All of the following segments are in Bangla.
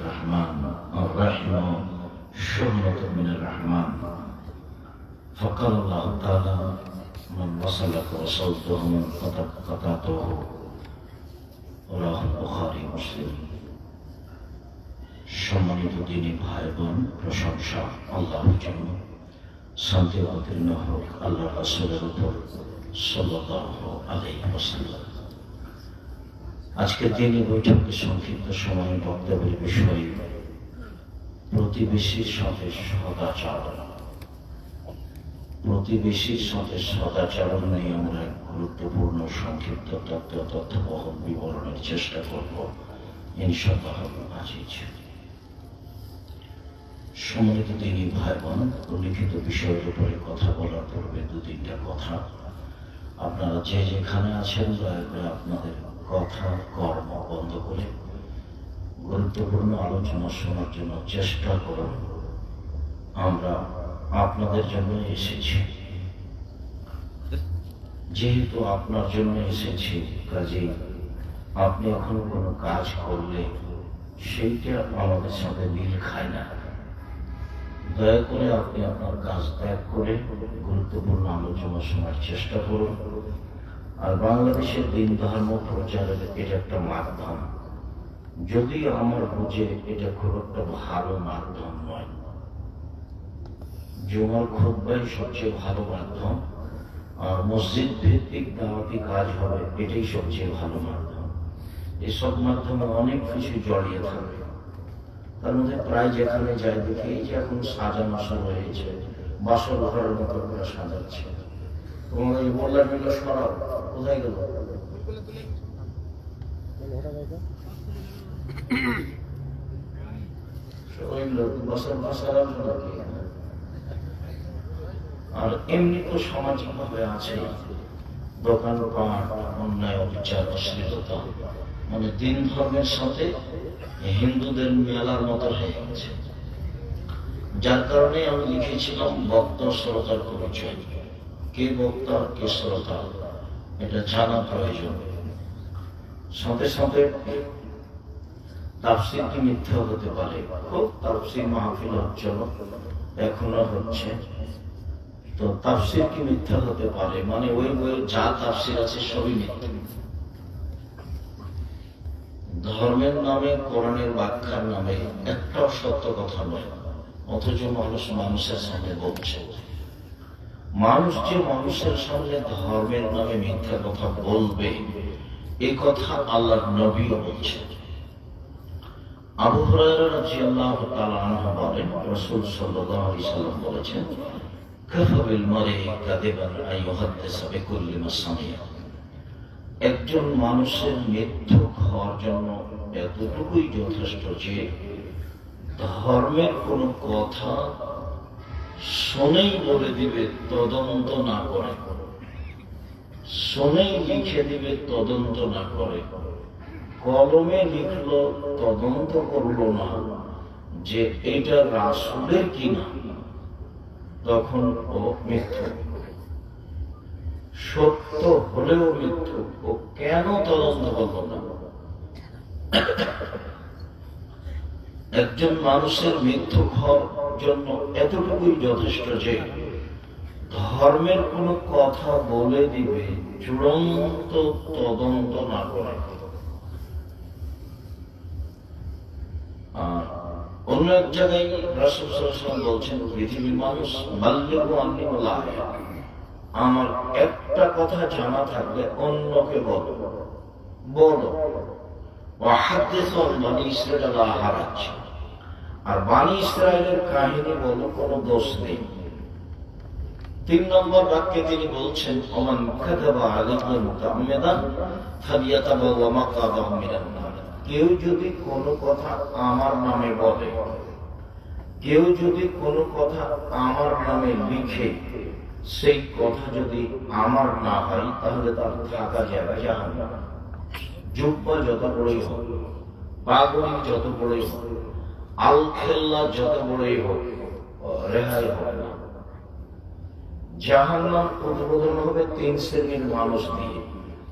الرحمن الرحم شهرة من الرحمن. فقال الله تعالى: من وصلك وصلته من قطعته. رواه البخاري মুসলিম। সম্মানিত দিনী ভাই বোন, প্রশংসা আল্লাহর জন্য, শান্তি অবতীর্ণ হোক আল্লাহ রাসূলের উপর সাল্লাল্লাহু আলাইহি ওয়াসাল্লাম। আজকের দিনে বৈঠকে সংক্ষিপ্ত সময়ে বক্তব্যের বিষয় প্রতিবেশীর সাথে সদাচরণ। প্রতিবেশীর সাথে সদাচরণ নিয়ে আমরা গুরুত্বপূর্ণ সংক্ষিপ্ত তথ্যবহ বিবরণের চেষ্টা করব ইনশাআল্লাহ আজিজ। সম্মানিত দিনী ভাই বোন, লিখিত বিষয়ের উপরে কথা বলার পূর্বে দু তিনটা কথা। আপনারা যে যেখানে আছেন দয়া করে আপনাদের কথা কর্ম বন্ধ করে গুরুত্বপূর্ণ আলোচনা শোনার জন্য চেষ্টা করুন। আমরা আপনাদের জন্য এসেছি, যেহেতু আপনার জন্য এসেছি, কাজেই আপনি এখন কোনো কাজ করলে সেইটা আমাদের সাথে মিল খায় না। দয়া করে আপনি আপনার কাজ ত্যাগ করে গুরুত্বপূর্ণ আলোচনা শোনার চেষ্টা করুন। আর বাংলাদেশের দিন ধর্ম প্রচারের এটা একটা মাধ্যম, যদি আমার বুঝে এটা খুব একটা ভালো মাধ্যম নয়। জুমার খুতবাই সবচেয়ে ভালো মাধ্যম, আর মসজিদ ভিত্তিক দাওয়াতি কাজ হবে এটাই সবচেয়ে ভালো মাধ্যম। এসব মাধ্যমে অনেক কিছু জড়িয়ে থাকে। তার মধ্যে প্রায় যেখানে যাই দেখি এই যে এখন সাজানো শুরু হয়েছে, বাসর ঘরের মতো করে সাজাচ্ছে। তোমার এই বললাম এগুলো সরাও, কোথায় গেল? আর এমনি তো সামাজিক ভাবে আছে দোকানপাট, অন্যায় অবিচার, অশ্লীলতা, মানে দিন ধর্মের সাথে হিন্দুদের মেলার মতো হয়ে গেছে। যার কারণে আমি লিখেছিলাম বক্তা শ্রোতার পরিচয়। কে বক্তা কে শ্রোতা এটা জানা প্রয়োজন। সাথে সাথে তাফসীর কি মিথ্যা হতে পারে? খুব তাফসীর মাহফিল হচ্ছিল, এখনো হচ্ছে। তো তাফসীর কি মিথ্যা হতে পারে? মানে ওই বইয়ের যা তাফসীর আছে সবই মিথ্যা। ধর্মের নামে, কোরআনের ব্যাখ্যার নামে একটাও সত্য কথা নয়, অথচ মানুষ মানুষের সামনে বলছে। মানুষ যে মানুষের সামনে ধর্মের নামে মিথ্যা কথা বলবে, এই কথা আল্লাহর নবীও বলছেন। আবু হুরায়রা রাদিয়াল্লাহু তাআলা আনহু বলেন, রাসূল সাল্লাল্লাহু আলাইহি সাল্লাম বলেছেন, কাফা বিল মারই কাযিবান আন ইউহাদ্দিসা বিকুল্লি মা সামিআ। একজন মানুষের মিথ্যুক হওয়ার জন্য এতটুকুই যথেষ্ট যে ধর্মের কোন কথা শোনেই বলে দিবে, তদন্ত না করে, শোনেই লিখে দিবে, তদন্ত না করে, কলমে লিখলো, তদন্ত করলো না যে এটা রাসূলের কিনা, তখন ও মিথ্যুক। সত্য হলেও মিথ্যুক, ও কেন তদন্ত করল না? একজন মানুষের মিথ্যুক হওয়ার জন্য এতটুকুই যথেষ্ট যে ধর্মের কোন কথা বলে দিবে, চূড়ান্ত তদন্ত না করে। আর অন্য এক জায়গায় রাসূল সাল্লাল্লাহু আলাইহি ওয়াসাল্লাম বলছেন, পৃথিবীর মানুষ বাল্লিগু আন্নী ওয়ালা আয়া, আমার একটা কথা জানা থাকলে অন্যকে বলো, বলো। ওয়াহাদ্দিসু আন বানী ইসরাঈল লা হারাজ, আর বানী ইসরাঈলের কাহিনী বলো, কোনো দোষ নেই। ৩ নম্বর বাক্যে তিনি বলছেন, ওমান কাযাবা আলাইহি মুতাআম্মিদান ফালিয়াতাবাওয়া মাকআদাহু মিনান নার। কেউ যদি কোনো কথা আমার নামে বলে, কেউ যদি কোনো কথা আমার নামে লিখে, সেই কথা যদি আমার না হয়, তাহলে তার থাকা জায়গা জাহান্নাম। জুব্বা যত বড়ই হোক, পাগড়ি যত বড়ই হোক, আলখেল্লা যত বড়ই হোক, রেহাই হবে না। জাহান্নাম উদ্বোধন হবে ৩ শ্রেণীর মানুষ দিয়ে।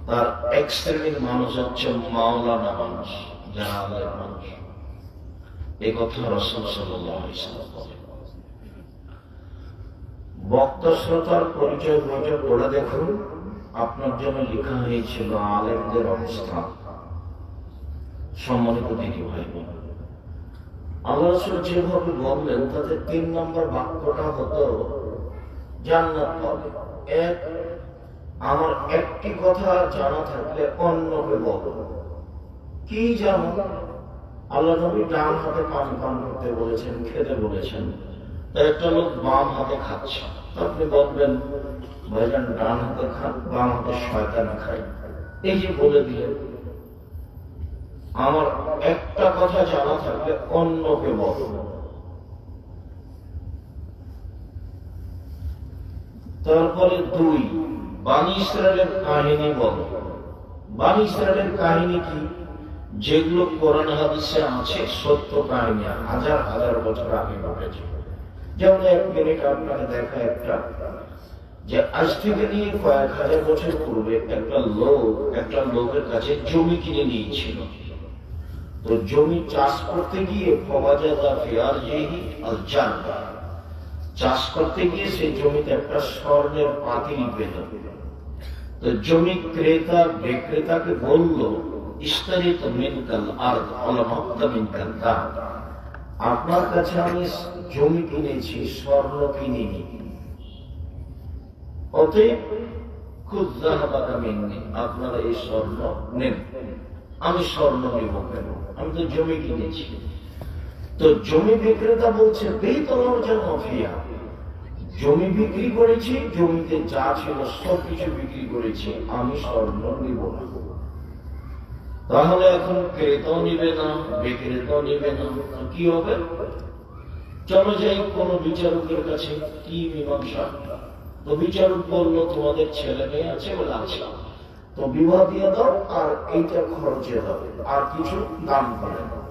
তার এক শ্রেণীর মানুষ হচ্ছে মাওলানা মানুষ, যারা আল্লাহর মানুষ। এই কথা রাসূল সাল্লাল্লাহু আলাইহি ওয়াসাল্লাম বলেন। বক্তা শ্রোতার পরিচয় বইটা পড়ে দেখুন, আপনার জন্য লেখা হয়েছিল আলেমদের অবস্থান। সম্মানিত দিদি ভাই বোন, আল্লাহ রাসূল যেভাবে বললেন তাতে 3 নম্বর বাক্যটা হতো জান্নাত পাবে। এক, আমার একটি কথা জানা থাকলে অন্যকে বলো। কি জানো? আল্লাহ নবী ডান হাতে পানি পান করতে বলেছেন, খেতে বলেছেন। একটা লোক বাম হাতে খাচ্ছে, আপনি বলবেন ভাইজান ডান হাতে খান, বাম হাতে শয়তান খাই। এই যে বলে দিলেন, আমার একটা কথা জানা থাকলে অন্যকে বলো। তারপরে 2, বানী ইসরায়েলের কাহিনী বলো। বানী ইসরায়েলের কাহিনী কি? যেগুলো কোরআন হাদিসে আছে, সত্য কাহিনী, হাজার হাজার বছর আগে ঘটেছে। যেমন 1 মিনিট আপনাকে দেখা একটা, যে আজ থেকে নিয়ে কয়েক হাজার বছর পূর্বে একটা লোকের কাছে জমি কিনে নিয়েছিল। তো জমি চাষ করতে গিয়ে চাষ করতে গিয়ে সেই জমিতে একটা স্বর্ণের পাতিল পেল। তো জমি ক্রেতা বিক্রেতাকে বলল, ইশতারিত মিনকাল আরদ ওয়া মাক্তা মিনকাল দাম, আপনার কাছে আমি জমি কিনেছি, স্বর্ণ কিনিনি। অতএব খুদ যাহাবাকা মিন্নি, আপনারা এই স্বর্ণ নেন। আমি স্বর্ণ নেব কেন? আমি তো জমি কিনেছি। তো জমি বিক্রেতা বলছে, বেতনের জন্য ফিয়া, জমি বিক্রি করেছি, জমিতে যা ছিল সবকিছু বিক্রি করেছি, আমি স্বর্ণ নিব না। তাহলে এখন ক্রেতাও নিবে না, বিক্রেতাও নিবে না, কি হবে? চলো যাই কোন বিচারকের কাছে, কি মীমাংসা? তো বিচারক বলল, তোমাদের ছেলে মেয়ে আছে? বলে আছে। তো বিবাহ দিয়ে দাও, আর এইটা খরচে দাও, আর কিছু দান করে দাও।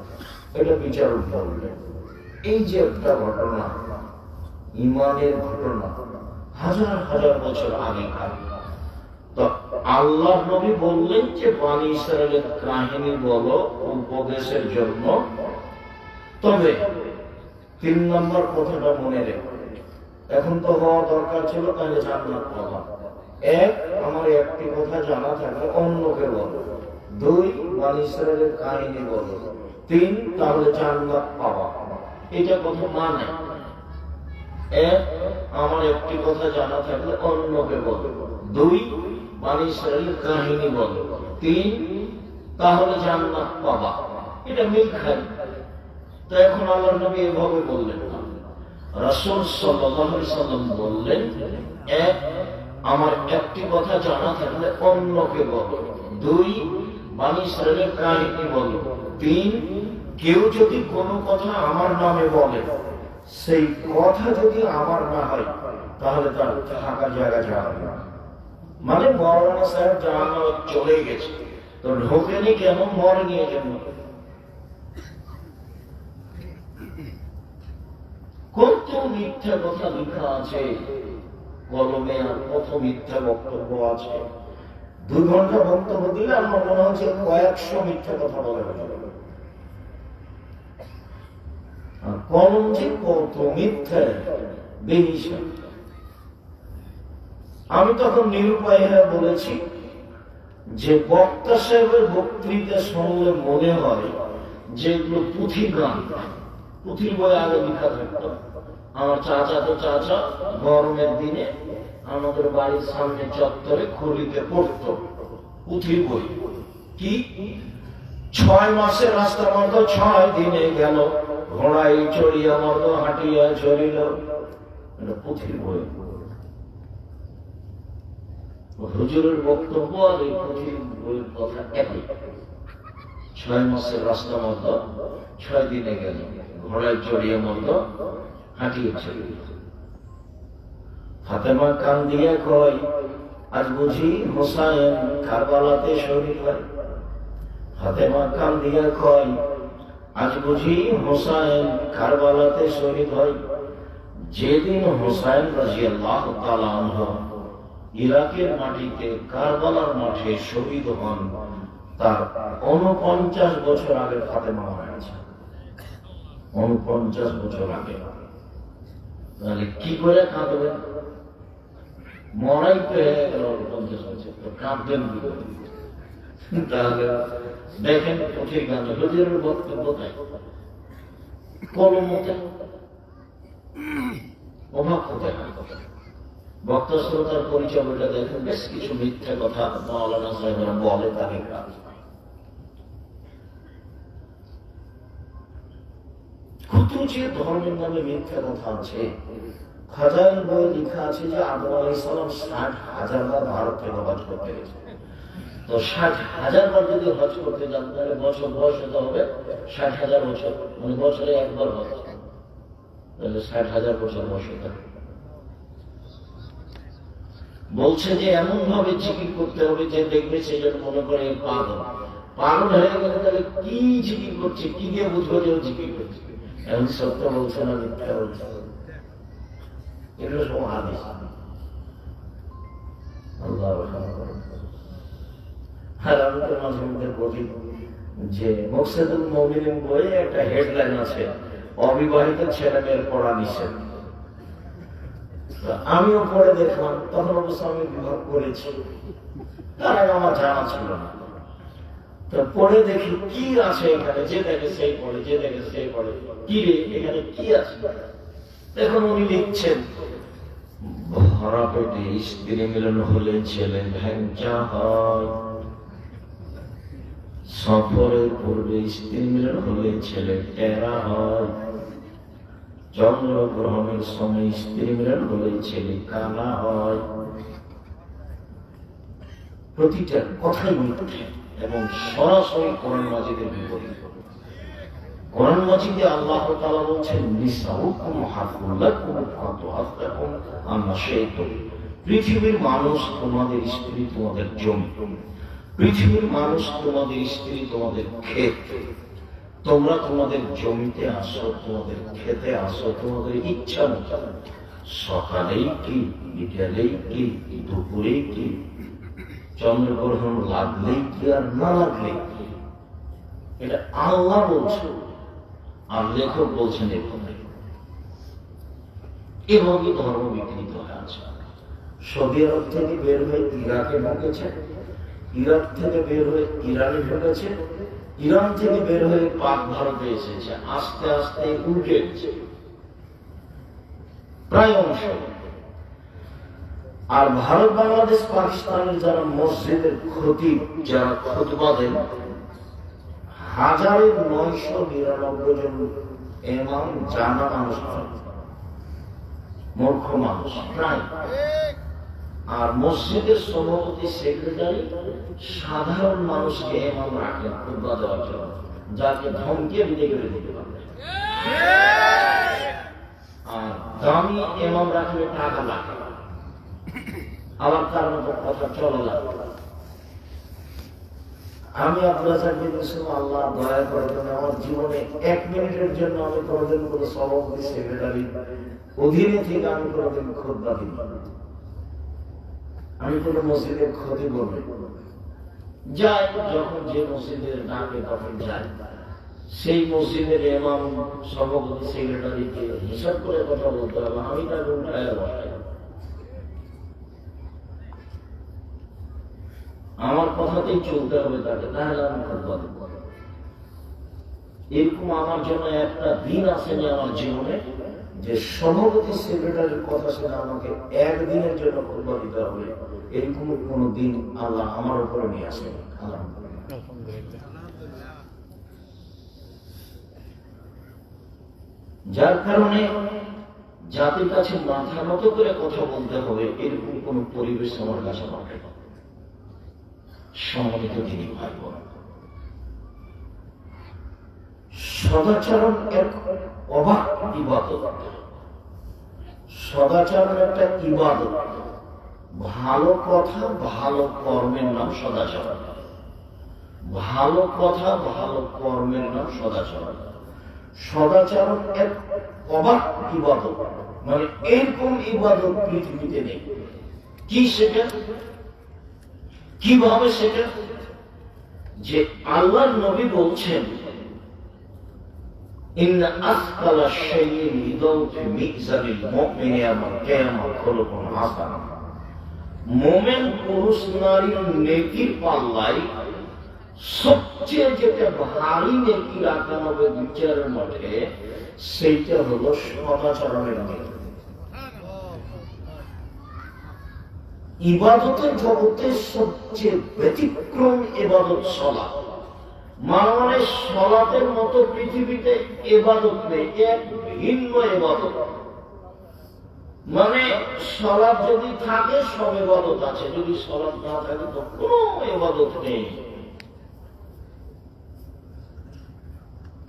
এটা বিচারক বললেন। এই যে একটা ঘটনা, ইমানের ঘটনা, হাজার হাজার বছর আগে। তো আল্লাহ নবী বললেন যে বানী ইসরায়েলের কাহিনী বলো উপদেশের জন্য। তবে 3 নম্বর কথাটা মনে রেখো। এখন তো হওয়া দরকার ছিল, তাহলে জান্নাত পাবা। 1, আমার একটি কথা জানা থাকলে অন্যকে বলো। 2, বানী ইসরায়েলের কাহিনী বলো। 3, তাহলে জান্নাত পাবা। এটা কথা মানে 1, আমার একটি কথা জানা থাকলে অন্যকে বলো। 2, বানী ইসরায়েলের কাহিনী বলো। 3, তাহলে জান্নাত পাবা। এটা মিল খায়। তো এখন আল্লাহর নবী এভাবে বললেন না, রাসূল সাল্লাল্লাহু আলাইহি ওয়াসাল্লাম বললেন, 1, আমার একটি কথা জানা থাকলে অন্যকে বলো। 2, বানী ইসরায়েলের কাহিনী বলো। 3, কেউ যদি কোনো কথা আমার নামে বলে, সেই কথা যদি আমার না হয়, তাহলে তার থাকার জায়গা যাবে না। মানে মৌলানা সাহেব জাহান্নামে চলে গেছে, তো ঢোকেনি কেন? মরেনি জন্য। কত মিথ্যা কথা লেখা আছে কলমে, আর কত মিথ্যা বক্তব্য আছে। 2 ঘন্টা বক্তব্য দিলে আমার মনে হচ্ছে কয়েকশো মিথ্যা কথা বলে হবে। কলম যে কত মিথ্যা বেহিসাব। আমি তখন নিরুপায় হয়ে বলেছি যে বক্তা সাহেবের বক্তৃতা শুনলে মনে হয় যেগুলো পুঁথি গান, পুঁথির বই আগে লেখা থাকতো। আমার চাচা গরমের দিনে আমাদের বাড়ির সামনে চত্বরে খুলিতে পড়তো পুঁথির বই। কি 6 মাসের রাস্তা মতো 6 দিনে গেল, ঘোড়ায় চড়িয়া মর্দ হাঁটিয়া চলিল। পুঁথির বই। হুজুরের বক্তব্য আর এই পুঁথির বইয়ের কথা একই। 6 মাসের রাস্তা মতো 6 দিনে গেল, ঘোড়ায় চড়িয়া মর্দ হাঁটিয়া চলিল। ফাতেমা কান দিয়া কয়, আজ বুঝি হোসাইন কারবালাতে শহীদ হয়। ফাতেমা কান দিয়া কয়, আজ বুঝি হোসাইন কারবালাতে শহীদ হয়। যেদিন হোসাইন রাদিয়াল্লাহু তাআলা আনহু ইরাকের মাটিতে কারবালার মাঠে শহীদ হন, তার 49 বছর আগে ফাতেমা মারা গেছে। 49 বছর আগে। তাহলে কি করে কাঁদবেন? মরাই তো হয়ে গেল 50 বছর, তো কাঁদবেন কি করে? তাহলে দেখেন পথের গান হুজুরের বক্তব্য তাই কলমতে অভাব কোথায় বক্তা শ্রোতার পরিচয় বলে দেখেন বেশ কিছু মিথ্যা কথা মাওলানা সাহেবরা বলে তাকে কত যে ধর্মের নামে মিথ্যা কথা আছে। খাজার বই লেখা আছে যে আদম আলাইহিস সালাম 60,000 বার ভারত থেকে হজ করতে গেছে। তো 60,000 বার যদি হজ করতে যান তাহলে বছর বয়স হতে হবে 60,000 বছর, মানে বছরে একবার হজ, তাহলে 60,000 বছর বয়স হতে হবে। বলছে যে এমন ভাবে জিকির করতে হবে যে দেখবে সেই জন্য মনে করে পাগল। পাগল হয়ে গেলে তাহলে কি জিকির করছে, কি দিয়ে বুঝবো যে জিকির করছে? এখন সত্য বলছে না মিথ্যা বলছে? এগুলো সব হাদিস। আল্লাহ আর আমি তো মাঝে মধ্যে বলি যে মুকসিদুল মুমিনিন বইয়ে একটা হেডলাইন আছে, অবিবাহিত ছেলে মেয়ের পড়া নিষেধ। আমিও পড়ে দেখলাম, তখন অবশ্য আমি বিভাগ করেছি, তার আগে আমার জানা ছিল না। তো পড়ে দেখি কি আছে এখানে, যে দেখে সেই পড়ে, যে দেখে সেই পড়ে, কি রে এখানে কি আছে? এখন উনি লিখছেন ভরা পেটে স্ত্রী মিলন হলে ছেলে ভ্যাংচা হয়, সফরের পূর্বে স্ত্রী মিলন হলে ছেলে টেরা হয়, জন্মগ্রহণের সময় স্ত্রী মিলন হলে ছেলে কানা হয়। প্রতিটা কথাই মিথ্যে এবং সরাসরি কোরআন মাজিদের বিপরীত। কোরআন মাজিদে আল্লাহ তাআলা বলছেন নিসাউকুম হারফুন লাকুম ফাতু হারফাকুম আম্মা শাইতুম, পৃথিবীর মানুষ তোমাদের স্ত্রী, তোমাদের জমি। পৃথিবীর মানুষ তোমাদের স্ত্রী, তোমাদের ক্ষেত। তোমরা তোমাদের জমিতে আসো, তোমাদের খেতে আসো তোমাদের ইচ্ছা মতো, সকালেই কি, বিকেলেই কি, দুপুরেই কি, চন্দ্রগ্রহণ লাগলেই কি আর না লাগলেই কি। এটা আল্লাহ বলছে, আর লেখক বলছেন এভাবেই ধর্ম বিকৃত হয়ে আছে। সৌদি আরব থেকে বের হয়ে ইরাকে ঢুকেছে, ইরাক থেকে বের হয়ে ইরানে ঢুকেছে, ইরান থেকে বের হয়ে পাক ভারতে এসেছে, আস্তে আস্তে উল্টে গেছে প্রায় অংশ। আর ভারত, বাংলাদেশ, পাকিস্তানের যারা মসজিদের খতিব, যারা খুতবা দেন, 1999 জন ইমাম জানা মানুষ নয়, মূর্খ মানুষ প্রায়। আর মসজিদের সভাপতি, সেক্রেটারি সাধারণ মানুষকে ইমাম রাখেন খুতবা দেওয়ার জন্য, যাকে ধমকিয়ে বিদায় করে দিতে পারবে। আর দামি ইমাম রাখলে টাকা লাগে, আবার তার মতো কথা চলে লাগে। আমি আপনার আল্লাহ দয়া করবেন, আমার জীবনে 1 মিনিটের জন্য আমি কোনোদিন কোনো সভাপতি, সেক্রেটারি অধীনে থেকে আমি কোনোদিন খুতবা দিই। আমি কোন মসজিদের ক্ষতি করবো যাই, যখন যে মসজিদের ডাকে তখন যাই, সেই মসজিদের ইমাম, সভাপতি, সেক্রেটারিকে হিসাব করে কথা বলতে হবে, আমি তাকে উঠায় বসাই। আমার কথাতেই চলতে হবে তাকে, তাহলে আমি খুতবা দেব। এরকম আমার জন্য একটা দিন আসেনি আমার জীবনে যে সভাপতি, সেক্রেটারির কথা শুনে আমাকে একদিনের জন্য খুতবা দিতে হবে, এরকম কোন দিন আল্লাহ আমার উপরে নিয়ে আসেন। যার কারণে জাতির কাছে মাথা নত করে কথা বলতে হবে, এরকম কোন পরিবেশ আমার কাছে নয়। সম্মানিত দিনী ভাই বোন, সদাচরণ এক অবাক ইবাদত। সদাচরণ একটা ইবাদত। ভালো কথা, ভালো কর্মের নাম সদাচরণ। ভালো কথা, ভালো কর্মের নাম সদাচরণ। সদাচরণ এক অবাক ইবাদত, মানে এরকম ইবাদত পৃথিবীতে নেই। কি সেটা? কিভাবে সেটা? যে আল্লাহর নবী বলছেন ইন্না আসকালা শাইইন ইদাউফি মিজানিল মুমিনি ইয়াউমাল কিয়ামাহ খুলুকুন হাসান। মুমিন পুরুষ নারীর নেকির পাল্লায় সবচেয়ে যেটা ভারী নেকি রাখা হবে বিচারের মাঠে, সেইটা হলো সদাচরণের নেকি। ইবাদতের জগতে সবচেয়ে ব্যতিক্রম ইবাদত সালাত। মানে সালাতের মতো পৃথিবীতে ইবাদত নেই, এক ভিন্ন ইবাদত। মানে সালাত যদি থাকে সব ইবাদত আছে, যদি সালাত না থাকে তো কোনো ইবাদত নেই।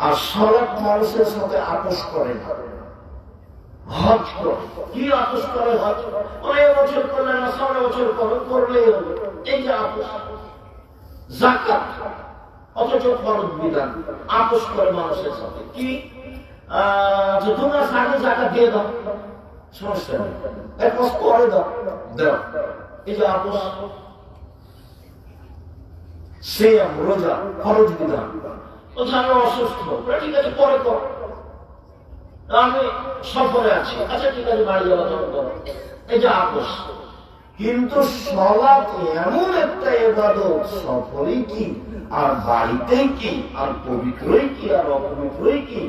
আর সালাত মানুষের সাথে আপোষ করে না, হজ করে। কি আপোষ করে? হজ অনেক বছর করলে না, 6 বছর করলেই হবে, এই যে আপোষ। যাকাত অথচ ফরজ বিধান, আপোষ করে মানুষের সাথে। কি তোমরা সাথে যাকাত দিয়ে দাও, সমস্যা নেই, এক মাস পরে দাও, দাও, এই যে আপোষ। সিয়াম রোজা ফরজ বিধান, আমি অসুস্থ, ঠিক আছে পরে কর, আমি সফরে আছি, আচ্ছা ঠিক আছে বাড়ি যাওয়া যাওয়া করো, এই যে আপোষ। কিন্তু সালাত এমন একটা ইবাদত, সফরেই কি আর বাড়িতেই কি, আর পবিত্রই কি আর অপবিত্রই কি,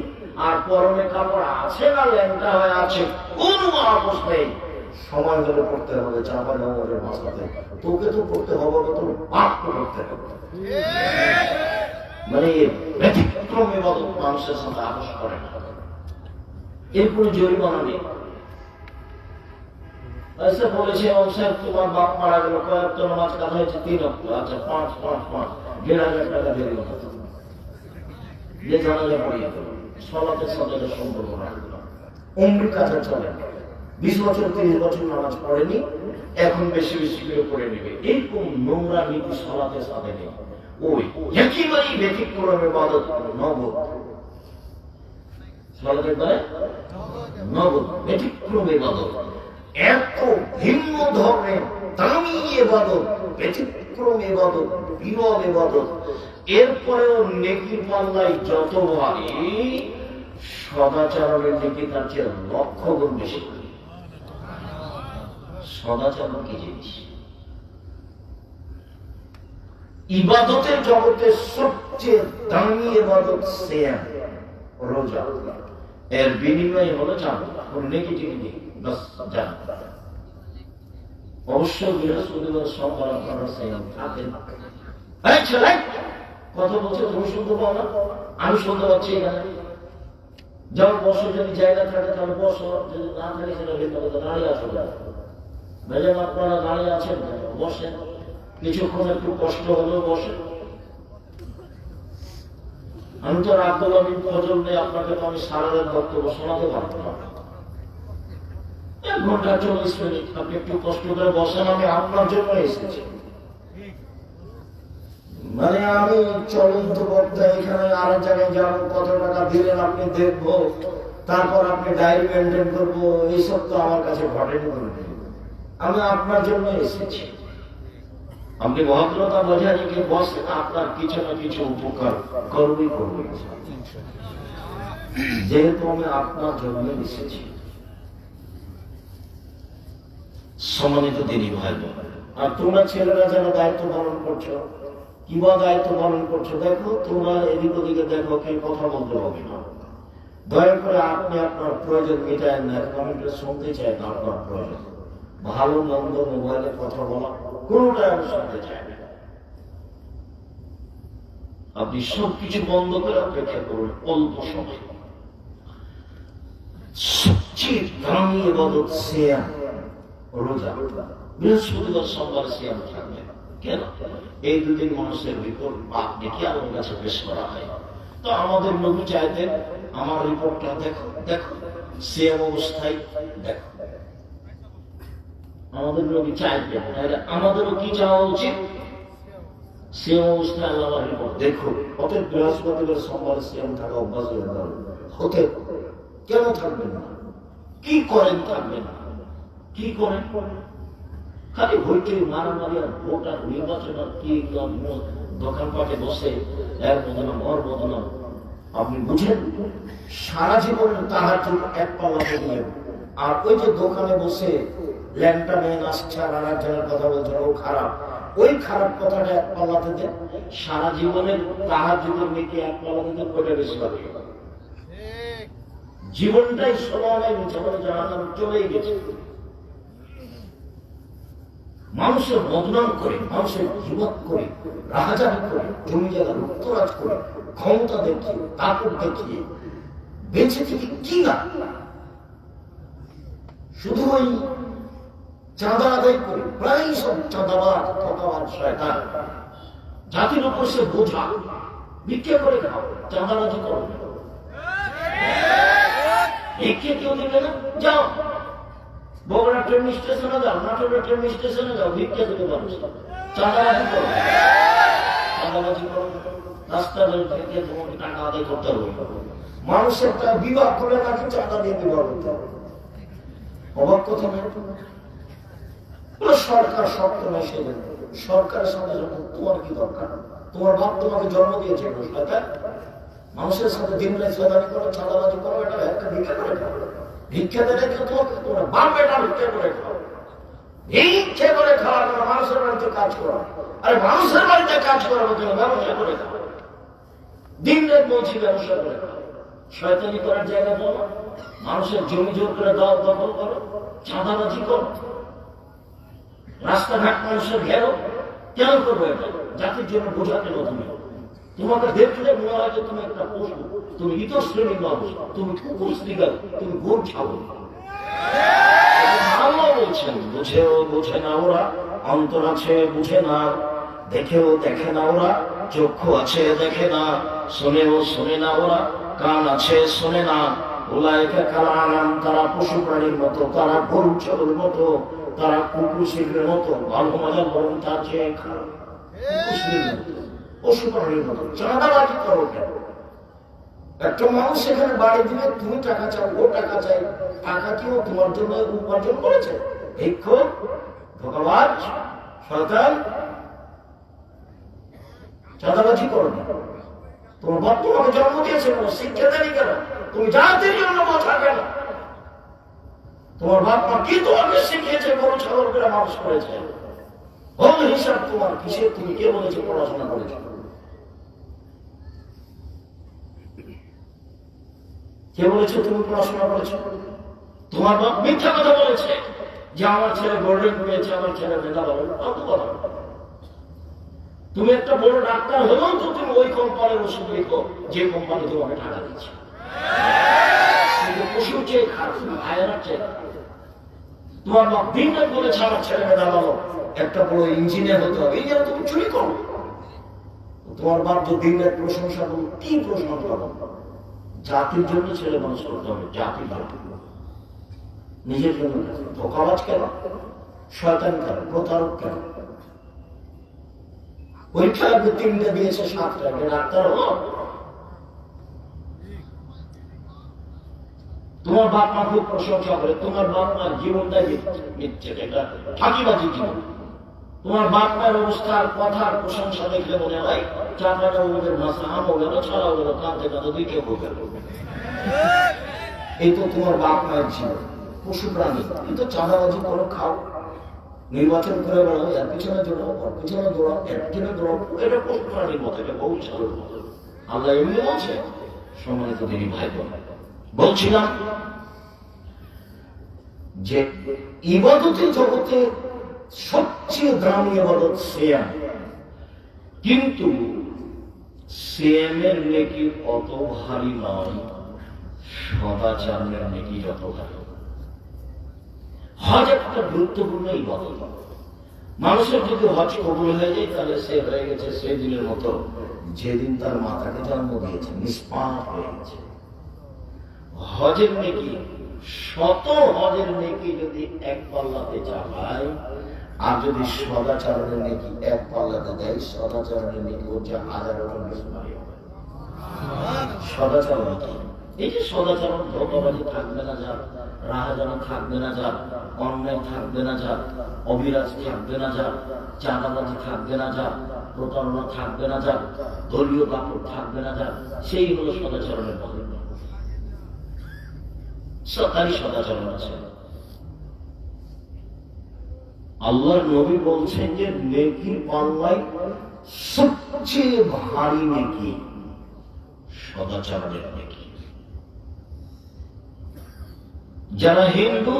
আর পরনে কাপড় আছে না ল্যাংটা হয়ে আছে, কোনো আপোষ নেই। সময় ধরে পড়তে হবে, চাপা নামাজের মাসাতে তোকে তো পড়তে হবে, তো পাপ করতে হবে। মানে ব্যতিক্রম ইবাদত মানুষের সাথে আপোষ করে না, এরপরে জরিমানা নেই। ऐसे বলেছে সাহেব তোমার বাপ মারা গেল, কয়েকটা নামাজ কাজা হয়েছে 3 অক্ট, আচ্ছা 5 5 5 1,500 টাকা দিয়ে দিল, যে জানাজা পড়িয়ে দিল, সালাতের সাথে সম্পর্ক না। উমরি কাজা চলে, 20 বছর 30 বছর নামাজ পড়েনি, এখন বেশি বেশি করে পড়ে নেবে, এরকম নোংরা নীতি সালাতের সাথে নেই। ওই একেবারেই ব্যতিক্রম ইবাদত নগদ, সালাতের পরে নগদ ব্যতিক্রম ইবাদত। এত ভিন্ন ধরনের দামি ইবাদত, ব্যতিক্রম ইবাদত, বিরল ইবাদত, এরপরেও নেকির পাল্লায় যত ভারী, সদাচরণের নেকি তার চেয়ে 1,00,000 গুণ বেশি। সদাচরণ কি জিনিস? ইবাদতের জগতে সবচেয়ে দামি ইবাদত সিয়াম রোজা, এর বিনিময় হলো জান্নাত, কোন নেগেটিভ নেই, বাস জান্নাত। অবশ্য বৃহস্পতিবার সোমবার আপনারা সিয়াম থাকেন। এই ছেলে কথা বলছে, তুমি শুনতে পাও না? আমি শুনতে পাচ্ছি এখানে। যাও বসো, যদি জায়গা থাকে তাহলে বসো, যদি না থাকে সেটা ভেতরে দাঁড়িয়ে আসো। ভেজাম আপনারা দাঁড়িয়ে আছেন, বসেন, কিছুক্ষণ একটু কষ্ট হলেও বসেন। আমি তো আব্দুল আমিন ফজল নেই, আপনাকে তো আমি সারা রাত বক্তব্য শোনাতে পারবো না, 1 ঘন্টা 40 মিনিট, আপনি একটু কষ্ট করে বসেন, আমি আপনার জন্য এসেছি। মানে আমি চলন্ত বক্তা, এখানে আরেক জায়গায় যাবো, কত টাকা দিলেন আপনি দেখবো, তারপর আপনি ডায়েরি মেনটেন করবো, এইসব তো আমার কাছে ঘটেনি। আমি আপনার জন্য এসেছি, আপনি ভদ্রতা বজায় রেখে বসেন, আপনার কিছু না কিছু উপকার করবই করবে, যেহেতু আমি আপনার জন্য এসেছি। সম্মানিত দিনী ভাই বোন, আর তোমরা ছেলেরা যারা দায়িত্ব পালন করছো, কিবা দায়িত্ব পালন করছো, দেখো তোমরা এদিক ওদিকে দেখো, কে কথা বলতে হবে না। দয়া করে আপনি আপনার প্রয়োজন মেটায় না, আমি শুনতে চাই না আপনার প্রয়োজন। ভালো মন্দ মোবাইলে কথা বলা কোনটাই আমি শুনতে চাই না। আপনি সবকিছু বন্ধ করে অপেক্ষা করুন অল্প সময়। সবচেয়ে দামি ইবাদত সিয়াম রোজা, বৃহস্পতিবার সোমবার সিয়াম থাকবে। কেন? এই 2 দিন মানুষের রিপোর্ট পাপ দেখি আমার কাছে পেশ করা হয়। তো আমাদের নবী চাইতেন আমার রিপোর্টটা দেখো, দেখো সিয়াম অবস্থায় দেখো, আমাদের নবী চাইতেন। আমাদেরও কি চাওয়া উচিত? সিয়াম অবস্থায় আল্লাহ রিপোর্ট দেখো। অতএব বৃহস্পতিবার সোমবার সিয়াম থাকা অভ্যাস হয়ে গেল। হতে কেন থাকবেন না? কি করেন থাকবেন না? কি করেন? খালি হইচই মারামারি আর ভোট আর নির্বাচন আর কি দোকানপাটে বসে এর বদনাম ওর বদনাম, আপনি বুঝেন, সারা জীবনের তাহাজ্জুদ এক পাল্লাতে দিলেন, আর ওই যে দোকানে বসে ল্যাংটা মেয়ে নাচছে আর একজনের কথা বলছেন ও খারাপ, ওই খারাপ কথাটা এক পাল্লাতে দেন, সারা জীবনের তাহাজ্জুদের মেয়েকে এক পাল্লাতে দেন, ওইটা বেশি ভালো। জীবনটাই সমানে মিছামনে জানানো চলেই গেছে। মানুষের বদনাম করে, মানুষের জীবত করে, রাহাজানি করে, জমি জায়গা লুপ্তরাজ করে, ক্ষমতা দেখিয়ে, তাকত দেখিয়ে বেঁচে থেকে কি না, শুধু ওই চাঁদা আদায় করে, প্রায় সব চাঁদাবাদ, ঠকাবাদ, শয়তান জাতির উপর সে বোঝা। ভিক্ষা করে খাও, চাঁদাবাজি করো, ভিক্ষে কেউ দেবে না, যাও বগুড়া ট্রেন স্টেশনে যাও, নাটোরের ট্রেন স্টেশনে যাও, ভিক্ষা দিতে পারো, চাঁদাবাজি করো, চাঁদাবাজি করো, রাস্তার থেকে তোমাকে টাকা আদায় করতে হবে। মানুষের বিবাহ করে নাকি চাঁদা দিয়ে বিবাহ করতে হবে, অবাক কথা নয়? সরকার শক্ত নয়, সে সরকারের সাথে যখন তোমার কি দরকার? তোমার বাপ তোমাকে জন্ম দিয়েছে, মানুষের সাথে দিন রাত সাদানি করো, চাঁদাবাজি করো, এটা একটা ভিক্ষা করে খাও। ভিক্ষা দেবে তোমাকে, তোমার বাপ বেটা ভিক্ষা করে খাও, ভিক্ষা করে খাওয়া কেন? মানুষের বাড়িতে কাজ করা, আরে মানুষের বাড়িতে কাজ করার কেন? ব্যবসা করে খাও, দিন রাত বলছি ব্যবসা করে খাও। শয়তানি করার জায়গা বলো, মানুষের জমি জোর করে দাও, দখল করো, চাঁদাবাজি করো, রাস্তাঘাট মানুষের ঘেরো, কেন করবো এটা? জাতির জন্য বোঝা কেন? তুমি তোমাকে দেখলে মনে হয় যে তুমি একটা পশু, তুমি ইতর শ্রেণীর মানুষ, তুমি কুকুর শ্রীগাল, তুমি গোর ছাগল। আল্লাহ বলছেন, বুঝেও বুঝে না ওরা, অন্তর আছে বুঝে না, দেখেও দেখে না ওরা, চক্ষু আছে দেখে না, শোনেও শোনে না ওরা, কান আছে শোনে না। উলাইকা কাল আনাম, তারা পশু প্রাণীর মতো, তারা গরু ছাগলের মতো, তারা কুকুর শিল্পের মতো। ভালো মজা বরং তার চেয়ে খারাপ, পশু প্রাণীর মতো। চাঁদাবাজি করো কেন? একটা মানুষ সেখানে বাড়ি দিলে তুমি টাকা চাও, ও টাকা চাই, টাকা কি ও তোমার জন্য উপার্জন করেছে? ভিক্ষুক, ধোঁকাবাজ, শয়তান। চাঁদাবাজি করো না। তোমার বাপ তোমাকে জন্ম দিয়েছে কেন? শিক্ষা দেয়নি কেন? তুমি জাতির জন্য কথা কেন? তোমার বাপ মা কি তোমাকে শিখিয়েছে? গরু ছাগল করে মানুষ করেছে। হোম হিসাব তোমার কিসের? তুমি কে বলেছে পড়াশোনা করেছে? কে বলেছে তুমি পড়াশোনা করেছো? তোমার বাপ মিথ্যা কথা বলেছে যে আমার ছেলে গোল্ডেন পেয়েছে, আমার ছেলে মেধা বলেন, কত কথা। তুমি একটা বড় ডাক্তার হলেও তো তুমি ওই কোম্পানির ওষুধ লিখো যে কোম্পানি তোমাকে টাকা দিচ্ছে। পশুর চেয়ে খারাপ, আয়নার চেয়ে। তোমার বাপ দিন বলেছে আমার ছেলে মেধা বলো, একটা বড় ইঞ্জিনিয়ার হতে হবে, এই যেন তুমি চুরি করো। তোমার বাপ যে দিন রাত প্রশংসা করো, কি প্রশংসা করো? জাতির জন্য ছেলে মানুষ করতে হবে, জাতির জন্য, নিজের জন্য। ধোঁকাবাজ কেন? শয়তান কেন? প্রতারক কেন? পরীক্ষা লাগবে 3টা দিয়েছে 7টা, ডাক্তার হলো? তোমার বাপ মা খুব প্রশংসা করে, তোমার বাপ মার জীবনটাই মিথ্যে, এটা ফাঁকিবাজি জীবন। তোমার বাপ মায়ের অবস্থার কথার প্রশংসা দেখলে মনে হয় চাঁদাটা ওদের ভাষা আমও গেল, ছাড়াও গেল, কাঁদতে কাঁদতে দিকে গেল। এই তো তোমার বাপ মায়ের জীবন। পশু প্রাণী কিন্তু চাঁদাবাজি করো, খাও, নির্বাচন করে বেড়াও, এর পিছনে দৌড়াও, ওর পিছনে দৌড়াও, এর পিছনে দৌড়াও, এটা পশু প্রাণীর মতো, এটা বহু ছাড়ো। আল্লাহ এমনি বলছে। সম্মানিত দিনী ভাই বোন, বলছিলাম যে ইবাদতের জগতে সবচেয়ে দামি ইবাদত সিয়াম, কিন্তু সিয়ামের নেকি অত ভারী নয় সদাচারের নেকি যত ভারী। হজ একটা গুরুত্বপূর্ণ ইবাদত। মানুষের যদি হজ কবুল হয়ে যায় তাহলে সে হয়ে গেছে সেদিনের মতো যেদিন তার মাতাকে জন্ম দিয়েছে, নিষ্পাপ হয়ে গেছে। হজের নেকি, শত হজের নেকি যদি এক পাল্লাতে চালায়, আর যদি সদাচরণের নেকি এক পাল্লাতে দেয়, সদাচরণের নেকি হচ্ছে 1000 বেশি হবে। সদাচরণ কি? এই যে সদাচরণ, ধোঁকাবাজি থাকবে না যার, রাহাজানি থাকবে না যার, অন্যায় থাকবে না যার, অবিরাজ থাকবে না যার, চাঁদাবাজি থাকবে না যার, প্রতারণা থাকবে না যাক, দলীয় দাপট থাকবে না যাক, সেই হলো সদাচরণের পথ। সরকারি সদাচরণ আছে। আল্লাহর নবী বলছেন যে নেকির পাল্লায় সবচেয়ে ভারী নেকি সদাচরণের নেকি। যারা হিন্দু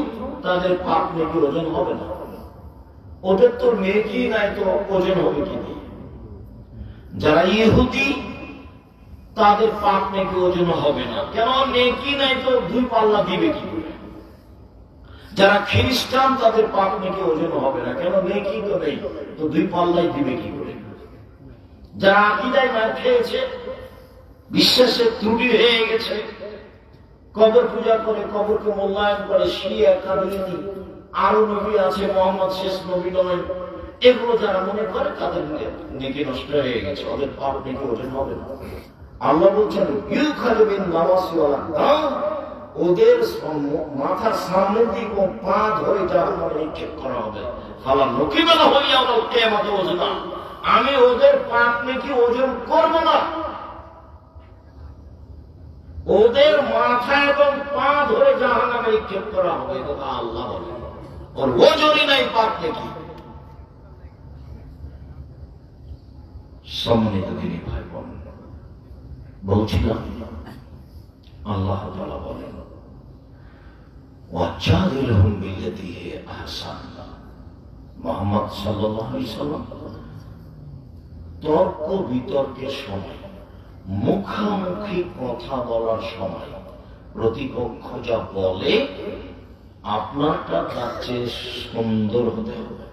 তাদের পাপ নেকি ওজন হবে না, ওদের তো নেকি নাই তো ওজন হবে কি দিয়ে। যারা ইহুদি তাদের পাপ নেকি ওজন হবে না, কেন নেকি নাই তো দুই পাল্লা দিবে কি করে। যারা খ্রিস্টান তাদের পাপ নেকি ওজন হবে না, কেন নেকি তো নেই তো দুই পাল্লাই দিবে কি করে। যারা আকীদায় মার খেয়েছে, বিশ্বাসের ত্রুটি হয়ে গেছে, কবর পূজা করে, কবরকে মূল্যায়ন করে, শিয়া কাদিয়ানী আরো নবী আছে, মোহাম্মদ শেষ নবী নয়, এগুলো যারা মনে করে তাদের নেকি নষ্ট হয়ে গেছে, ওদের পাপ নেকি ওজন হবে না। আল্লাহ বলছেন ওদের মাথার সামনের দিক ও পা ধরে জাহান্নামে নিক্ষেপ করা হবে। ফালা নকিবালা হইয়া ওরা কিয়ামতে ওজনা, আমি ওদের পাপ নেকি ওজন করব না। ওদের মাথা এবং পা ধরে জাহান্নামে নিক্ষেপ করা হবে, কথা আল্লাহ বলে। ওর ওজনই নাই পাপ নেকি। সম্মানিত দিনী ভাই বোন, বলছিলাম আল্লাহ তাআলা বলেন ওয়াজাদিলহুম বিল্লাতী হিয়া আহসান। মুহাম্মদ সাল্লাল্লাহু আলাইহি সাল্লাম তর্ক বিতর্কের সময়, মুখামুখি কথা বলার সময় প্রতিপক্ষ যা বলে আপনারটা তার চেয়ে সুন্দর হতে হবে।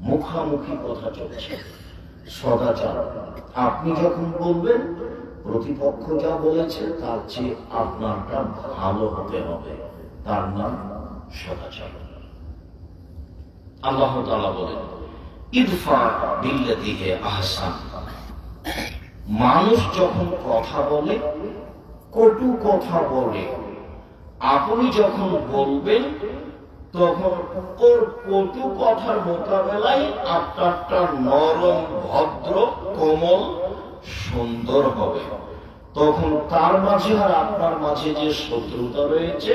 মুখামুখি কথা চলছে, সদাচার। আপনি যখন বলবেন প্রতিপক্ষ যা বলেছে তার চেয়ে আপনারটা ভালো হতে হবে, তার নাম সদাচার। আল্লাহ তাআলা বলেন ইদফা বিল্লাতী হিয়া আহসান। মানুষ যখন কথা বলে, কটু কথা বলে, আপনি যখন বলবেন তখন ওর কটু কথার মোকাবেলায় আপনারটা নরম, ভদ্র, কোমল, সুন্দর হবে। তখন তার মাঝে আর আপনার মাঝে যে শত্রুতা রয়েছে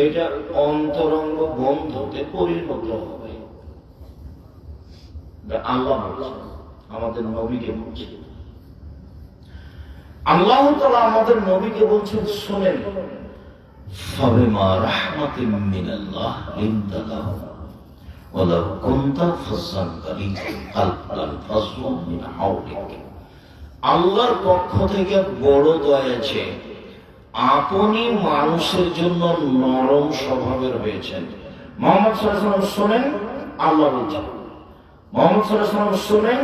এটা অন্তরঙ্গ বন্ধুতে পরিণত হবে। আল্লাহ বলছেন, আমাদের নবীকে বলছেন, আল্লাহ তাআলা আমাদের নবীকে বলছেন শোনেন, ফাবিমা রাহমাতিন মিনাল্লাহ লিনতা লাহুম ওয়ালাউ কুনতা ফাজ্জান গালিযাল কলব লানফাযু মিন হাওলিক। আল্লাহর পক্ষ থেকে বড় দয়া আছে, আপনি মানুষের জন্য নরম স্বভাবের হয়েছেন। মুহাম্মদ সাল্লাল্লাহু আলাইহি ওয়াসাল্লাম শোনেন, আল্লাহ বলছেন, মুহাম্মদ সাল্লাল্লাহু আলাইহি ওয়াসাল্লাম শোনেন,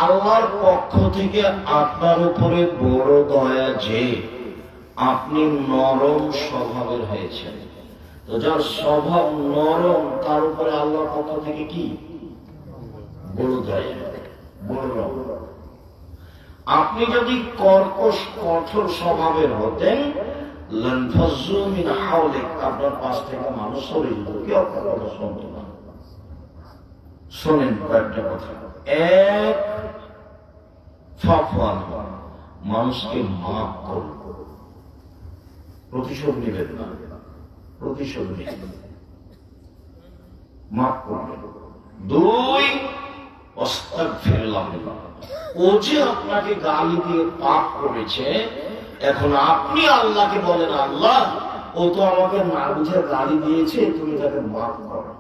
আল্লাহর পক্ষ থেকে আপনার উপরে বড় দয়া যে আপনি নরম স্বভাবের হয়েছেন। তো যার স্বভাব নরম তার উপরে আল্লাহর পক্ষ থেকে কি বড় দয়া, বড় রহমত। আপনি যদি কর্কশ কঠোর স্বভাবের হতেন লানফাযু মিন হাওলিক, আপনার পাশ থেকে মানুষ সরে যেত, কেউ আপনার কথা শুনত না। শোনেন কয়েকটা কথা। এক, ফাফওয়ান, মানুষকে মাফ করুন, প্রতিশোধ নেবেন না, প্রতিশোধ নেবেন, মাফ করবেন। দুই, আস্তাগফিরুল্লাহ, ও যে আপনাকে গালি দিয়ে পাপ করেছে, এখন আপনি আল্লাহকে বলেন আল্লাহ ও তো আমাকে না বুঝে গালি দিয়েছে, তুমি তাকে মাফ করো।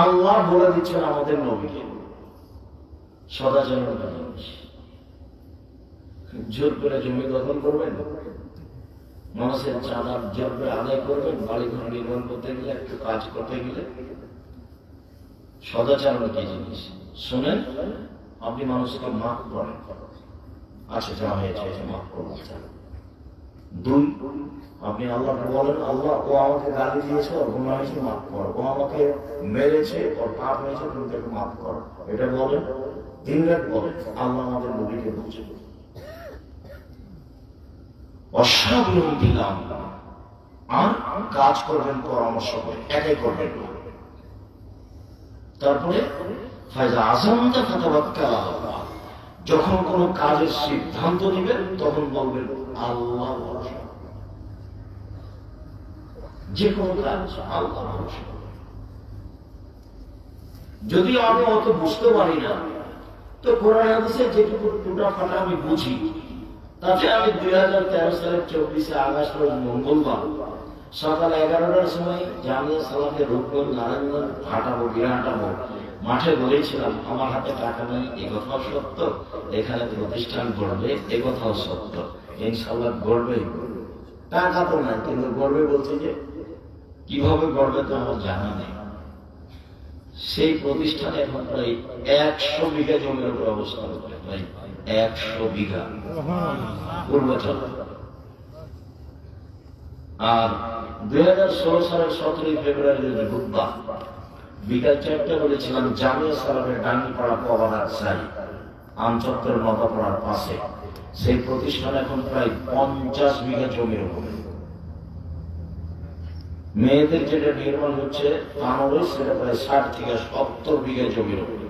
আল্লাহ বলে দিচ্ছেন আমাদের নবীকে সদাচরণ। জোর করে জমি দখল করবেন, মানুষের চাঁদা জোর করে আদায় করবেন, বাড়ি ঘর নির্মাণ করতে গেলে, একটু কাজ করতে গেলে। সদাচরণ কি জিনিস শোনেন, আপনি মানুষকে মাফ করেন, আচ্ছা যা হয়েছে মাফ করবেন। দুই, আপনি আল্লাহকে বলেন আল্লাহ ও আমাকে গালি দিয়েছে, ওর গুনাহ হয়েছে, মাফ করো। ও আমাকে মেরেছে, ওর পাপ হয়েছে, তুমি তাকে মাফ করো। এটা বলেন, তিন রাত বলেন। আল্লাহ আমাদের নবীকে বলছেন অসাবরণ দিলাম, আর কাজ করবেন পরামর্শ করে, একাই করবেন না। তারপরে ফায়দা আযামতা ফাতাওয়াক্কাল আলাল্লাহ, যখন কোন কাজের সিদ্ধান্ত নেবেন তখন বলবেন আল্লাহ ভরসা। যে কোনো কাজ আল্লাহ ভরসা। যদি আমি অত বুঝতে পারি না, তো কোরআন হাদিসে যেটুকু টুটা ফাটা আমি বুঝি, তাতে আমি 2013 সালের 24 আগস্ট রোজ মঙ্গলবার সকাল 11টার সময় জামিয়া সালাফের রূপগঞ্জ নারায়ণগঞ্জ হাঁটাবো, বিরাটাবো মাঠে বলেছিলাম আমার হাতে টাকা নেই, এ কথাও সত্য, এখানে প্রতিষ্ঠান গড়বে এ কথাও সত্য, ইনশাআল্লাহ গড়বে। টাকা তো নাই, কিন্তু গড়বে বলছে যে কিভাবে গড়বে তো আমার জানা নেই। সেই প্রতিষ্ঠানে এখন প্রায় 100 বিঘা জমির উপর অবস্থান করে, প্রায় 100 বিঘা পূর্বাচল। আর 2016 সালের 17 ফেব্রুয়ারি বুধবার বিকাল 4টা বলেছিলাম জামিয়া সালাফের ডাঙ্গিপাড়া পবাদার সাই আমচত্বর নদাপাড়ার পাশে সেই প্রতিষ্ঠান এখন প্রায় 50 বিঘা জমির উপরে। মেয়েদের যেটা নির্মাণ হচ্ছে তানরে সেটা প্রায় 60 থেকে 70 বিঘা জমির উপরে।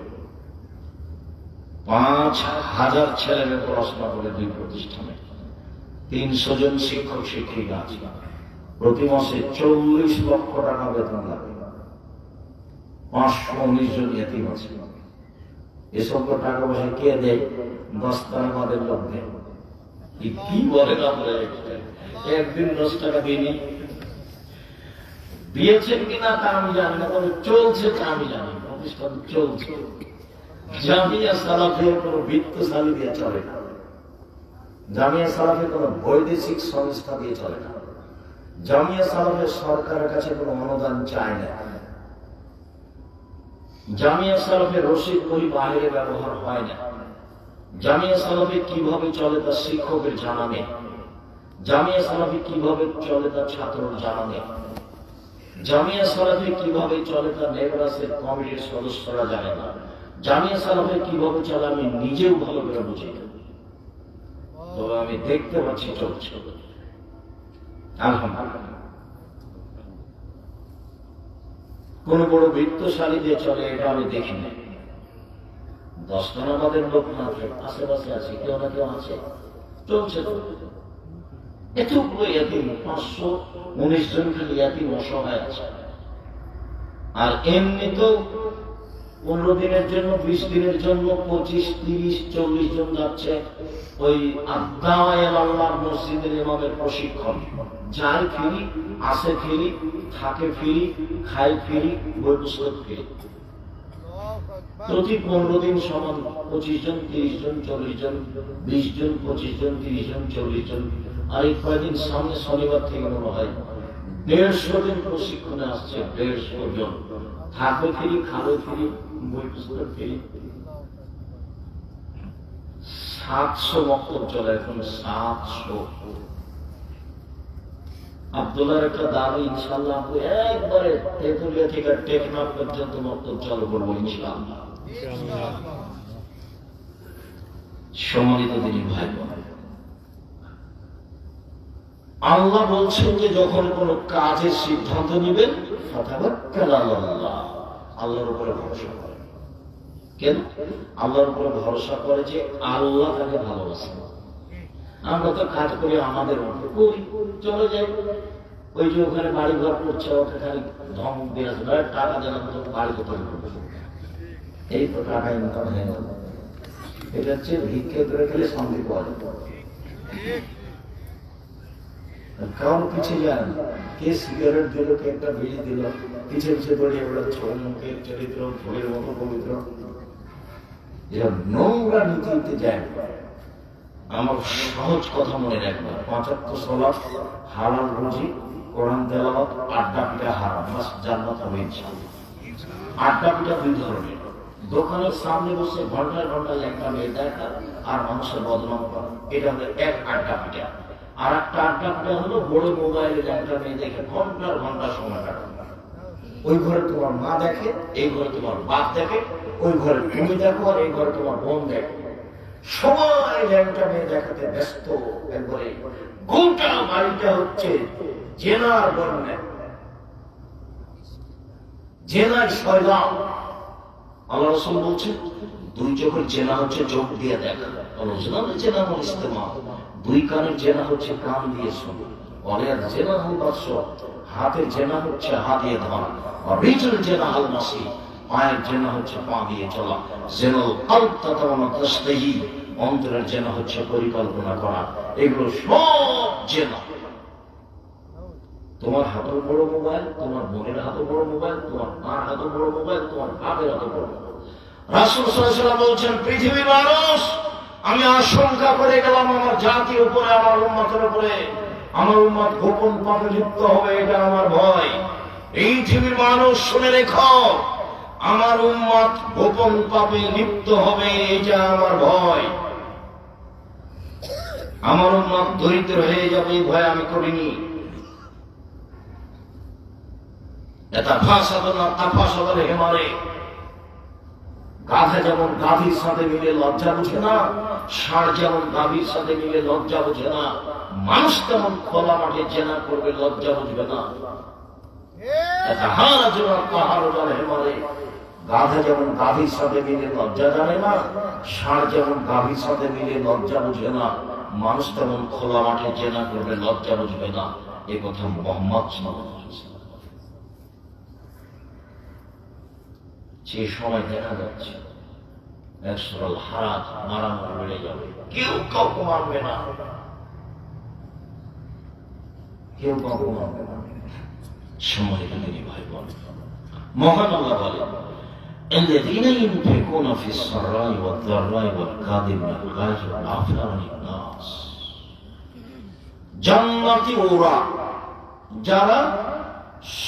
5000 ছেলেমেয়ে পড়াশোনা করে দুই প্রতিষ্ঠানে, 300 জন শিক্ষক শিক্ষিকা আছে, প্রতি মাসে 40 লক্ষ টাকা বেতন লাগে, 519 জন ইতিম আছে। এসব টাকা পয়সা কে দেয়? দস্তানাবাদের লোক দেয়। কি বলেন আপনারা? একদিন 10 টাকা দিইনি, দিয়েছেন কিনা তা আমি জানি না, তবে চলছে তা আমি জানি, প্রতিষ্ঠান চলছে। জামিয়া সালাফের কোন বৃত্তশালী দিয়ে চলে না, জামিয়া সালাফের কোন বৈদেশিক সংস্থা দিয়ে চলে না, জামিয়া সালাফের সরকারের কাছে কোন অনুদান চায় না, জামিয়া সালাফের রশিদ বই বাইরে ব্যবহার হয় না, জামিয়া সালাফে কিভাবে চলে তা শিক্ষকের জানা নেই, জামিয়া সালাফে কিভাবে চলে তা ছাত্রের জানা নেই, জামিয়া সালাফে কিভাবে চলে তা নেবরাসের কমিটির সদস্যরা জানে না, জামিয়া সালাফে কিভাবে চলে আমি নিজেও ভালো করে বুঝি না, তবে আমি দেখতে পাচ্ছি চলছে। আলহামদুলিল্লাহ। কোন বড় বৃত্তশালী দিয়ে চলে এটা আমি দেখি না। দস্তানাবাদের লোক না আশেপাশে আছে, কেউ না কেউ আছে, চলছে তো। এতগুলো ইয়াতিম, 519 জন খালি ইয়াতিম অসহায় আছে। আর এমনি তো 15 দিনের জন্য, 20 দিনের জন্য 25, 30, 40 জন যাচ্ছে ওই আল্লাহ মসজিদের ইমামের প্রশিক্ষণ। যায় ফিরি, আসে ফিরি, থাকে ফিরি, খায় ফিরি, বই পুস্তক ফিরি। প্রতি 15 দিন সমান 25 জন, 30 জন, 40 জন, 20 জন, 25 জন, 30 জন, 40 জন। আর এই কয়েকদিন সামনে শনিবার থেকে মনে হয় 150 দিন প্রশিক্ষণে আসছে, 150 জন। থাকবে ফিরি, খাবে ফিরি, বই পুস্তক ফিরি। 700 বক্তব্য চলে এখন, 700। আব্দুল্লাহর একটা দাবি, ইনশাআল্লাহ একবারে তেতুলিয়া থেকে টেকনাফ পর্যন্ত বক্তব্য চালু করবো ইনশাআল্লাহ। সম্মানিত দিনী ভাই বোন, আল্লাহ বলছেন যে যখন কোন কাজের সিদ্ধান্ত নেবেন ফাতাওয়াক্কাল আলাল্লাহ, আল্লাহর উপরে ভরসা করেন। কেন আল্লাহর উপরে ভরসা করে? যে আল্লাহ তাকে ভালোবাসেন। আমরা তো কাজ করি আমাদের মধ্যে, চলে যাই, ওই যে ওখানে বাড়ি ঘর করছে, ওকে খালি ধমক দিয়ে আসবে, টাকা দেওয়ার মতো বাড়ি কোথায় করবে, এই তো টাকা ইনকাম হয়ে গেল। এটা হচ্ছে ভিক্ষে করে খেলে শান্তি পাওয়া যায়। কারণ পিছিয়ে যান, কে সিগারেট দিল, কে একটা বিড়ি দিল, পিছিয়ে পিছিয়ে দড়িয়ে ওরা ছোট মুখের চরিত্র, ফুলের মতো পবিত্র, এরা নোংরা নীতিতে যায়। আমার সহজ কথা মনে রাখবেন, 5 ওয়াক্ত সালাত, হালাল রুজি, কোরআন তেলাওয়াত, আড্ডা পিটা হারাম, বাস জান্নাত হবে ইনশাআল্লাহ। আড্ডা পিটা দুই ধরনের, দোকানের সামনে বসে ঘন্টায় ঘন্টায় একটা মেয়ে দেখা আর মানুষের বদনাম করা, এটা হলো এক আড্ডা পিটা। আর একটা আড্ডা পিটা হলো বড় মোবাইলে একটা মেয়ে দেখে ঘন্টার ঘন্টা সময় কাটানো। ওই ঘরে তোমার মা দেখে, এই ঘরে তোমার বাপ দেখে, ওই ঘরে তুমি দেখো, আর এই ঘরে তোমার বোন দেখে, সবাই ল্যাংটা মেয়ে দেখাতে ব্যস্ত। একবারে গোটা বাড়িটা হচ্ছে জেনার বন্যা, জেনার শয়লাম। আল্লাহ রাসূল বলছেন দুই চোখের জেনা হচ্ছে চোখ দিয়ে দেখা, জেনা হল ইস্তেমা। দুই কানের জেনা হচ্ছে কান দিয়ে শোনা। অলের জেনা হল বাস, হাতের জেনা হচ্ছে হাত দিয়ে ধরা। রিজল জেনা হল মাসি, পায়ের জেনা হচ্ছে পা দিয়ে চলা। জেনাল কলব তাতাওয়ানা তাসতাহি, অন্তরের জেনা হচ্ছে পরিকল্পনা করা। এগুলো সব জেনা। তোমার হাতেও বড় মোবাইল, তোমার বোনের হাতেও বড় মোবাইল, তোমার মার হাতেও বড় মোবাইল, তোমার বাপের হাতেও বড় মোবাইল। রাসূল সাল্লাল্লাহু আলাইহি ওয়াসাল্লাম বলছেন, পৃথিবীর মানুষ, আমি আশঙ্কা করে গেলাম আমার জাতির উপরে, আমার উম্মতের উপরে, আমার উম্মত গোপন পাপে লিপ্ত হবে, এটা আমার ভয়। এই পৃথিবীর মানুষ শুনে রেখো, আমার উম্মত গোপন পাপে লিপ্ত হবে, এটা আমার ভয়। আমার উম্মত দরিদ্র হয়ে যাবে, এই ভয় আমি করিনি। এটা ফাসাদ না তাফাসাদ হেমারে, গাধা যেমন গাভীর সাথে মিলে লজ্জা বুঝে না, ষাঁড় যেমন গাভীর সাথে মিলে লজ্জা বুঝে না, মানুষ তেমন খোলা মাঠে জেনা করবে, লজ্জা বুঝবে না। গাধা যেমন গাভীর সাথে মিলে লজ্জা জানে না, ষাঁড় যেমন গাভীর সাথে মিলে লজ্জা বুঝে না, মানুষ তেমন খোলা মাঠে জেনা করবে, লজ্জা বুঝবে না। এ কথা মুহাম্মদ সাল্লাল্লাহু আলাইহি ওয়াসাল্লাম। যে সময় দেখা যাচ্ছে একসরল হারাত মারামারি বেড়ে যাবে, কেউ কাউকে মারবে না, কেউ কাউকে মারবে না। সময় দিনী ভাই বোন, মহান আল্লাহ বলে, الذين ينفقون في السراء والضراء والكاظمين الغيظ والعافين عن الناس। জান্নাতি ওরা যারা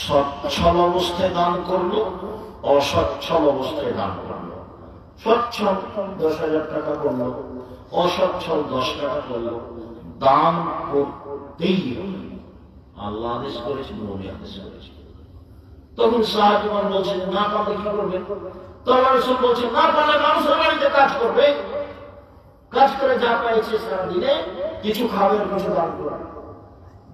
সচ্ছল অবস্থায় দান করলো, অসচ্ছল অবস্থায় দান করলো। সচ্ছল 10,000 টাকা করলো, অসচ্ছল 10 টাকা করলো, দান করতেই আল্লাহ আদেশ করেছেন, নবী আদেশ করেছেন। তখন সাহাবীগণ বলছেন, না পারলে কি করবে? তখন রাসূল বলছেন, না পারলে মানুষের বাড়িতে কাজ করবে, কাজ করে যা পাইছে সারাদিনে কিছু খাবে, কিছু দান করবে।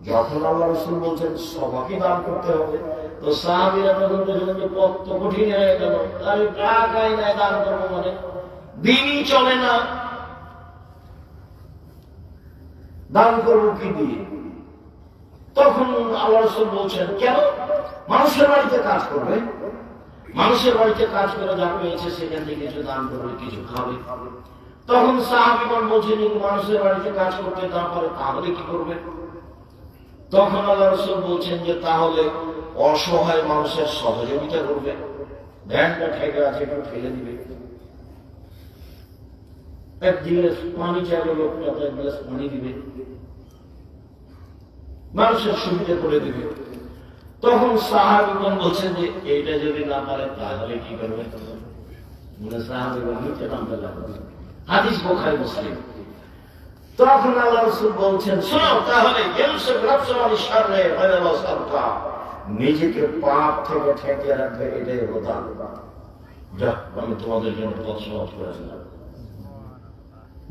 যখন আল্লাহ রাসূল বলছেন সবাইকে দান করতে হবে, তো সাহাবীরা তখন বললেন যে পথ তো কঠিন হয়ে গেল, আমি টাকাই নাই দান করবো, মানে দিনই চলে না, দান করবো কি দিয়ে? তখন আল্লাহ রাসূল বলছেন, কেন? মানুষের বাড়িতে কাজ করবে, মানুষের বাড়িতে কাজ করে যা পেয়েছে সেখান থেকে কিছু দান করবে, কিছু খাবে। তখন সাহাবীগণ বলছেন, মানুষের বাড়িতে কাজ করতে না পারে তাহলে কি করবে? তখন আল্লাহ রাসূল বলছেন যে তাহলে অসহায় মানুষের সহযোগিতা করবে, ভ্যানটা ঠেকে আছে একটু ফেলে দিবে, এক গ্লাস পানি চাইলে লোকটাকে এক গ্লাস পানি দিবে, মানুষের সুবিধা করে দিবে। তখন সাহাবীগণ বলছেন যে এইটা যদি না পারে তাহলে কি করবে? সাহাবীগণ নিচে নামতে লাগবে। হাদিস বুখারী মুসলিম। তখন আল্লাহ রাসূল বলছেন, শোনো তাহলে নিজেকে পাপ থেকে ঠেকে রাখবে, এটাই হলো দান। যাক, আমি তোমাদের জন্য পথ সহজ করে দিলাম।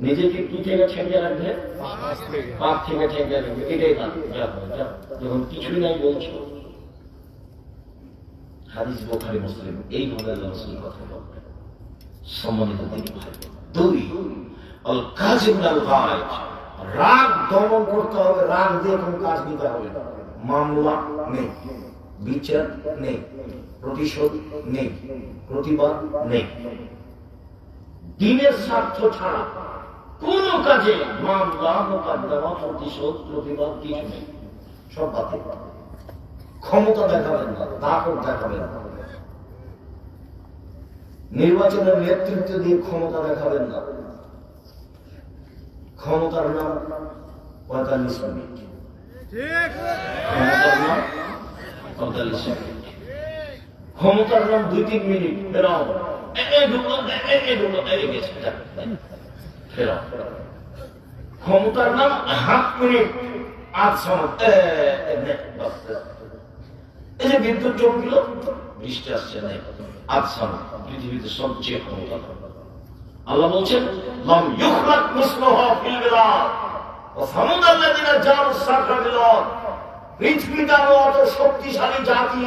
নিজেকে কি থেকে ঠেকে রাখবে? পাপ থেকে ঠেকে রাখবে, এটাই দান। যখন কিছুই নাই বলছো। হাদিস বুখারী মুসলিম। এইভাবে আল্লাহ রাসূল কথা বলবেন। সম্মানিত দিনী ভাই, দুই, আল কাযিম আল গায়জ, রাগ দমন করতে হবে, রাগ দিয়ে কোনো কাজ নিতে হবে না। মামলা নেই, বিচার নেই, প্রতিশোধ নেই, প্রতিবাদ নেই। দিনের স্বার্থ ছাড়া কোন কাজে মামলা, মোকদ্দমা, প্রতিশোধ, প্রতিবাদ কিছু নেই, সব বাতিল। ক্ষমতা দেখাবেন না, দাপট দেখাবেন না, নির্বাচনের নেতৃত্ব দিয়ে ক্ষমতা দেখাবেন না। ক্ষমতার নাম 45 মিনিট, ক্ষমতার নাম 45 মিনিট, ক্ষমতার নাম 2-3 মিনিট, ফেরাও ফেরাও। ক্ষমতার নাম 1/2 মিনিট, 8 সময়। এই যে বিদ্যুৎ চমকিল, বৃষ্টি আসছে না, 8 সময়। পৃথিবীতে সবচেয়ে ক্ষমতা। আল্লাহ বলছেন, লাম ইউখলাক মিসলুহা ফিল বিলাদ ওয়া সামুদ আল্লাযিনা জাবু সাকরা বিল আরদ। পৃথিবীতে অত শক্তিশালী জাতি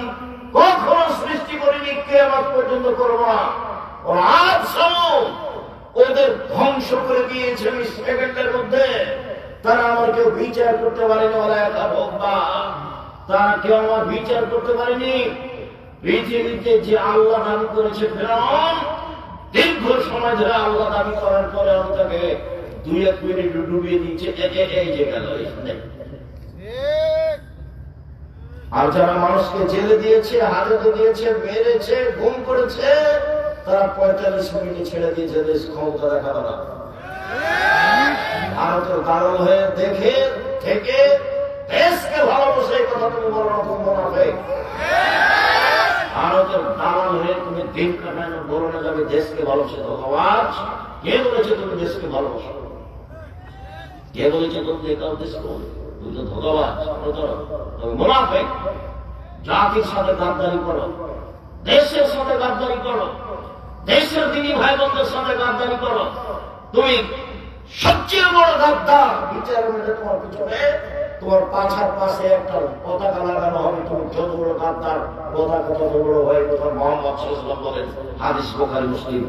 কখনো সৃষ্টি করিনি, কিয়ামত পর্যন্ত করব না। ওর আজ সময় ওদের ধ্বংস করে দিয়েছে ওই সেকেন্ডের মধ্যে। তারা আমার কেউ বিচার করতে পারেনি, ওরা একা ভোগবা, তারা কেউ আমার বিচার করতে পারেনি। পৃথিবীতে যে আল্লাহ দাবি করেছে ফেরাউন, দীর্ঘ সময় ধরে আল্লাহ দাবি করার পরে তাকে 2-1 মিনিট ডুবিয়ে দিচ্ছে। এই যে গেল। আর যারা মানুষকে জেলে দিয়েছে, হাজতে দিয়েছে, মেরেছে, গুম করেছে, তারা 45 মিনিটে ছেড়ে দিয়েছে দেশ ক্ষমতা দেখাবে না। ভারতের দালাল হয়ে দেখে থেকে দেশকে ভালোবাসে, এই কথা তুমি বলো না, তুমি মুনাফিক। ভারতের দালাল হয়ে তুমি দিন কাটানো বলো না যাবে দেশকে ভালোবাসে। ধন্যবাদ। কে বলেছে তুমি দেশকে ভালোবাসো? কে বলেছে তুমি একাও দেশ করবে? তুমি তো ধন্যবাদ, তুমি মুনাফিক। জাতির সাথে গাদ্দারি করো, দেশের সাথে গাদ্দারি করো, দেশের দিনী ভাই বোনদের সাথে গাদ্দারি করো। তুমি সবচেয়ে বড় গাদ্দার। বিচার মেলে তোমার পিছনে, তোমার পাছার পাশে একটা পতাকা লাগানো হবে। তুমি যত বড় গাদ্দার, পতাকা তত বড় হয়ে কথা মোহাম্মদ সাল্লাল্লাহু আলাইহি ওয়াসাল্লাম বলেন, হাদিস বুখারী মুসলিম।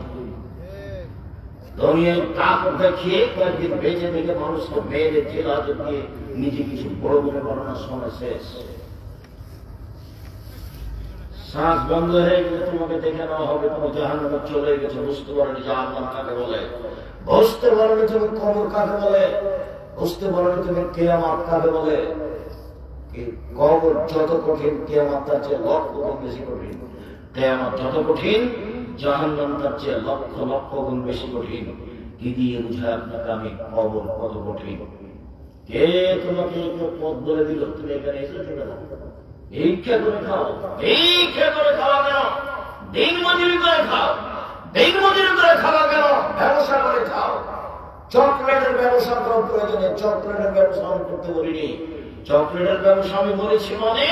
দুনিয়ায় কাপড় দেখিয়ে কয়েকদিন বেঁচে থেকে মানুষকে মেরে জেল হাজত দিয়ে নিজে কিছু বড় বড় ঘটনা শোনা শেষ। শ্বাস বন্ধ হয়ে গেলে তোমাকে দেখে নেওয়া হবে, তোমার জাহান্নামে চলে গেছে। বুঝতে পারোনি জাহান্নাম কাকে বলে, বুঝতে পারোনি তুমি কবর কাকে বলে, বুঝতে পারোনি তুমি কিয়ামত কাকে বলে। কবর যত কঠিন, কিয়ামত তার চেয়ে লক্ষ গুণ বেশি কঠিন। কিয়ামত যত কঠিন, জাহান্নাম তার চেয়ে লক্ষ লক্ষ গুণ বেশি কঠিন। কি দিয়ে বুঝায় আপনাকে আমি কবর কত কঠিন? কে তোমাকে পথ বলে দিল তুমি এখানে এসেছো কেন? ভিক্ষা করে খাও, ভিক্ষা করে খাওয়া কেন? দিন মজুরি করে খাও, দিন মজুরি করে খাওয়া কেন? ব্যবসা করে খাও। চকলেটের ব্যবসা করার প্রয়োজনে চকলেটের ব্যবসা আমি করতে বলিনি। চকলেটের ব্যবসা আমি বলেছি মানে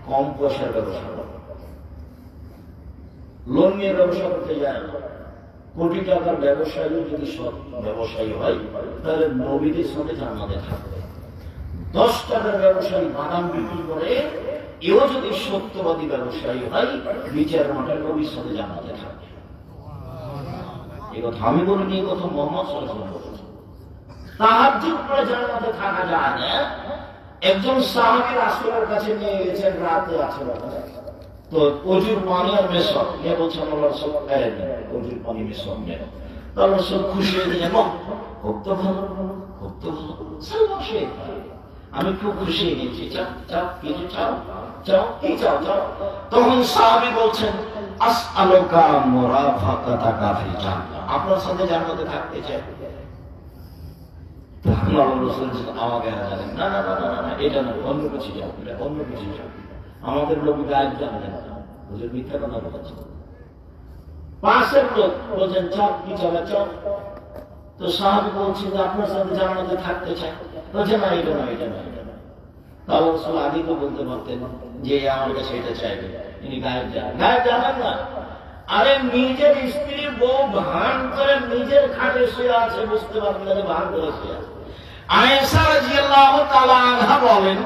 কম পয়সার ব্যবসা করো। লোন নিয়ে ব্যবসা করতে যায় না। কোটি টাকার ব্যবসায়ী যদি সৎ ব্যবসায়ী হয়, তাহলে নবীদের সাথে জান্নাতে থাকবে। 10 টাকার ব্যবসায়ী বাদাম বিক্রি করে, এও যদি সত্যবাদী ব্যবসায়ী হয়, বিচার মাঠে নবীর সাথে জান্নাতে থাকবে। এই কথা আমি বলিনি, এই কথা মুহাম্মদ সাল্লাল্লাহু আলাইহি ওয়াসাল্লাম বলেছেন। তাহাজ্জুদ করে জান্নাতে থাকা যায় না। একজন সাহাবী রাসূলের কাছে নিয়ে গেছেন, রাতে আছে তো অজুর পানি আর মেশক নিয়ে বলছেন, আল্লাহ রাসূল অজুর পানি মেশক নেন। তাহলে রাসূল খুশি হয়ে গেলেন, খুব তো ভালো, খুব তো ভালো, আমি খুব খুশি হয়ে গেছি। চাও চাও কিছু চাও, চাও কি চাও চাও। তখন সাহাবী বলছেন, আসআলুকা মুরাফাকাতাকা ফিল জান্নাহ, আপনার সাথে জান্নাতে থাকতে চাই। আল্লাহ রাসূল আমাকে জানেন না না না না, এটা না, অন্য কিছু চাও, এটা অন্য কিছু চাও। আমাদের লোক গায়েব জানেন না, বুঝে মিথ্যা কথা বলছে। পাশের লোক বলছেন, চাও কি চাও চাও। তো সাহাবী বলছেন যে আপনার সাথে জান্নাতে থাকতে চাই। বলছে না, এটা না, এটা না, এটা না। তাহলে রাসূল আদি তো বলতে পারতেন যে আমার কাছে এটা চাইবে, ইনি গায়েব জানেন। গায়েব জানেন না। আরে নিজের স্ত্রী বউ ভান করে নিজের খাটে শুয়ে আছে, বুঝতে পারবেন না ভান করে শুয়ে আছে। আয়েশা রাদিয়াল্লাহু তাআলা আনহা বলেন,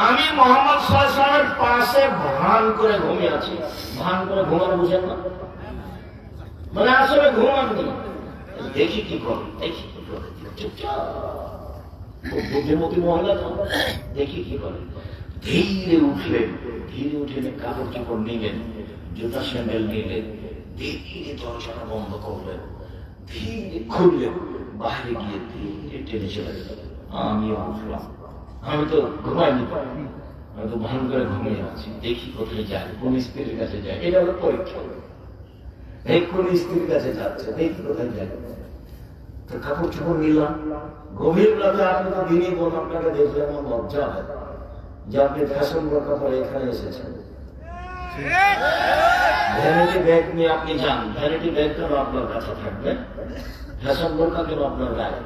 আমি মুহাম্মদ সাল্লাল্লাহু আলাইহি ওয়াসাল্লামের পাশে ভান করে ঘুমিয়ে আছি। ভান করে ঘুমানো বুঝেন না, মানে আসলে ঘুমাননি। দেখি কি করে, দেখি কি করে, চুপচাপ বুদ্ধিমতী মহিলা তো, দেখি কি করে। ধীরে উঠলেন, ধীরে উঠে কাপড় চোপড় নিলেন, জুতা স্যান্ডেল নিলেন, ধীরে দরজাটা বন্ধ করলেন, ধীরে খুললেন, বাইরে গিয়ে ধীরে টেনে চলে গেলেন। আমিও উঠলাম, আমি তো ঘুমাইনি, আমি তো ভান করে ঘুমিয়ে আছি। দেখি কোথায় যায়, কোন স্ত্রীর কাছে যায়। এটা হলো পরীক্ষা। এই কোন স্ত্রীর কাছে যাচ্ছে, দেখি কোথায় যায়। তো কাপড় চোপড় নিলাম। গভীর রাতে আপনি তো দিনই বোন, আপনাকে দেখলে আমার লজ্জা হয় যে আপনি ফ্যাশন বোরকা পরে এখানে এসেছেন। ভ্যানিটি ব্যাগ নিয়ে আপনি যান, ভ্যানিটি ব্যাগ কেন আপনার কাছে থাকবে? ফ্যাশন বোরকা কেন আপনার গায়ে?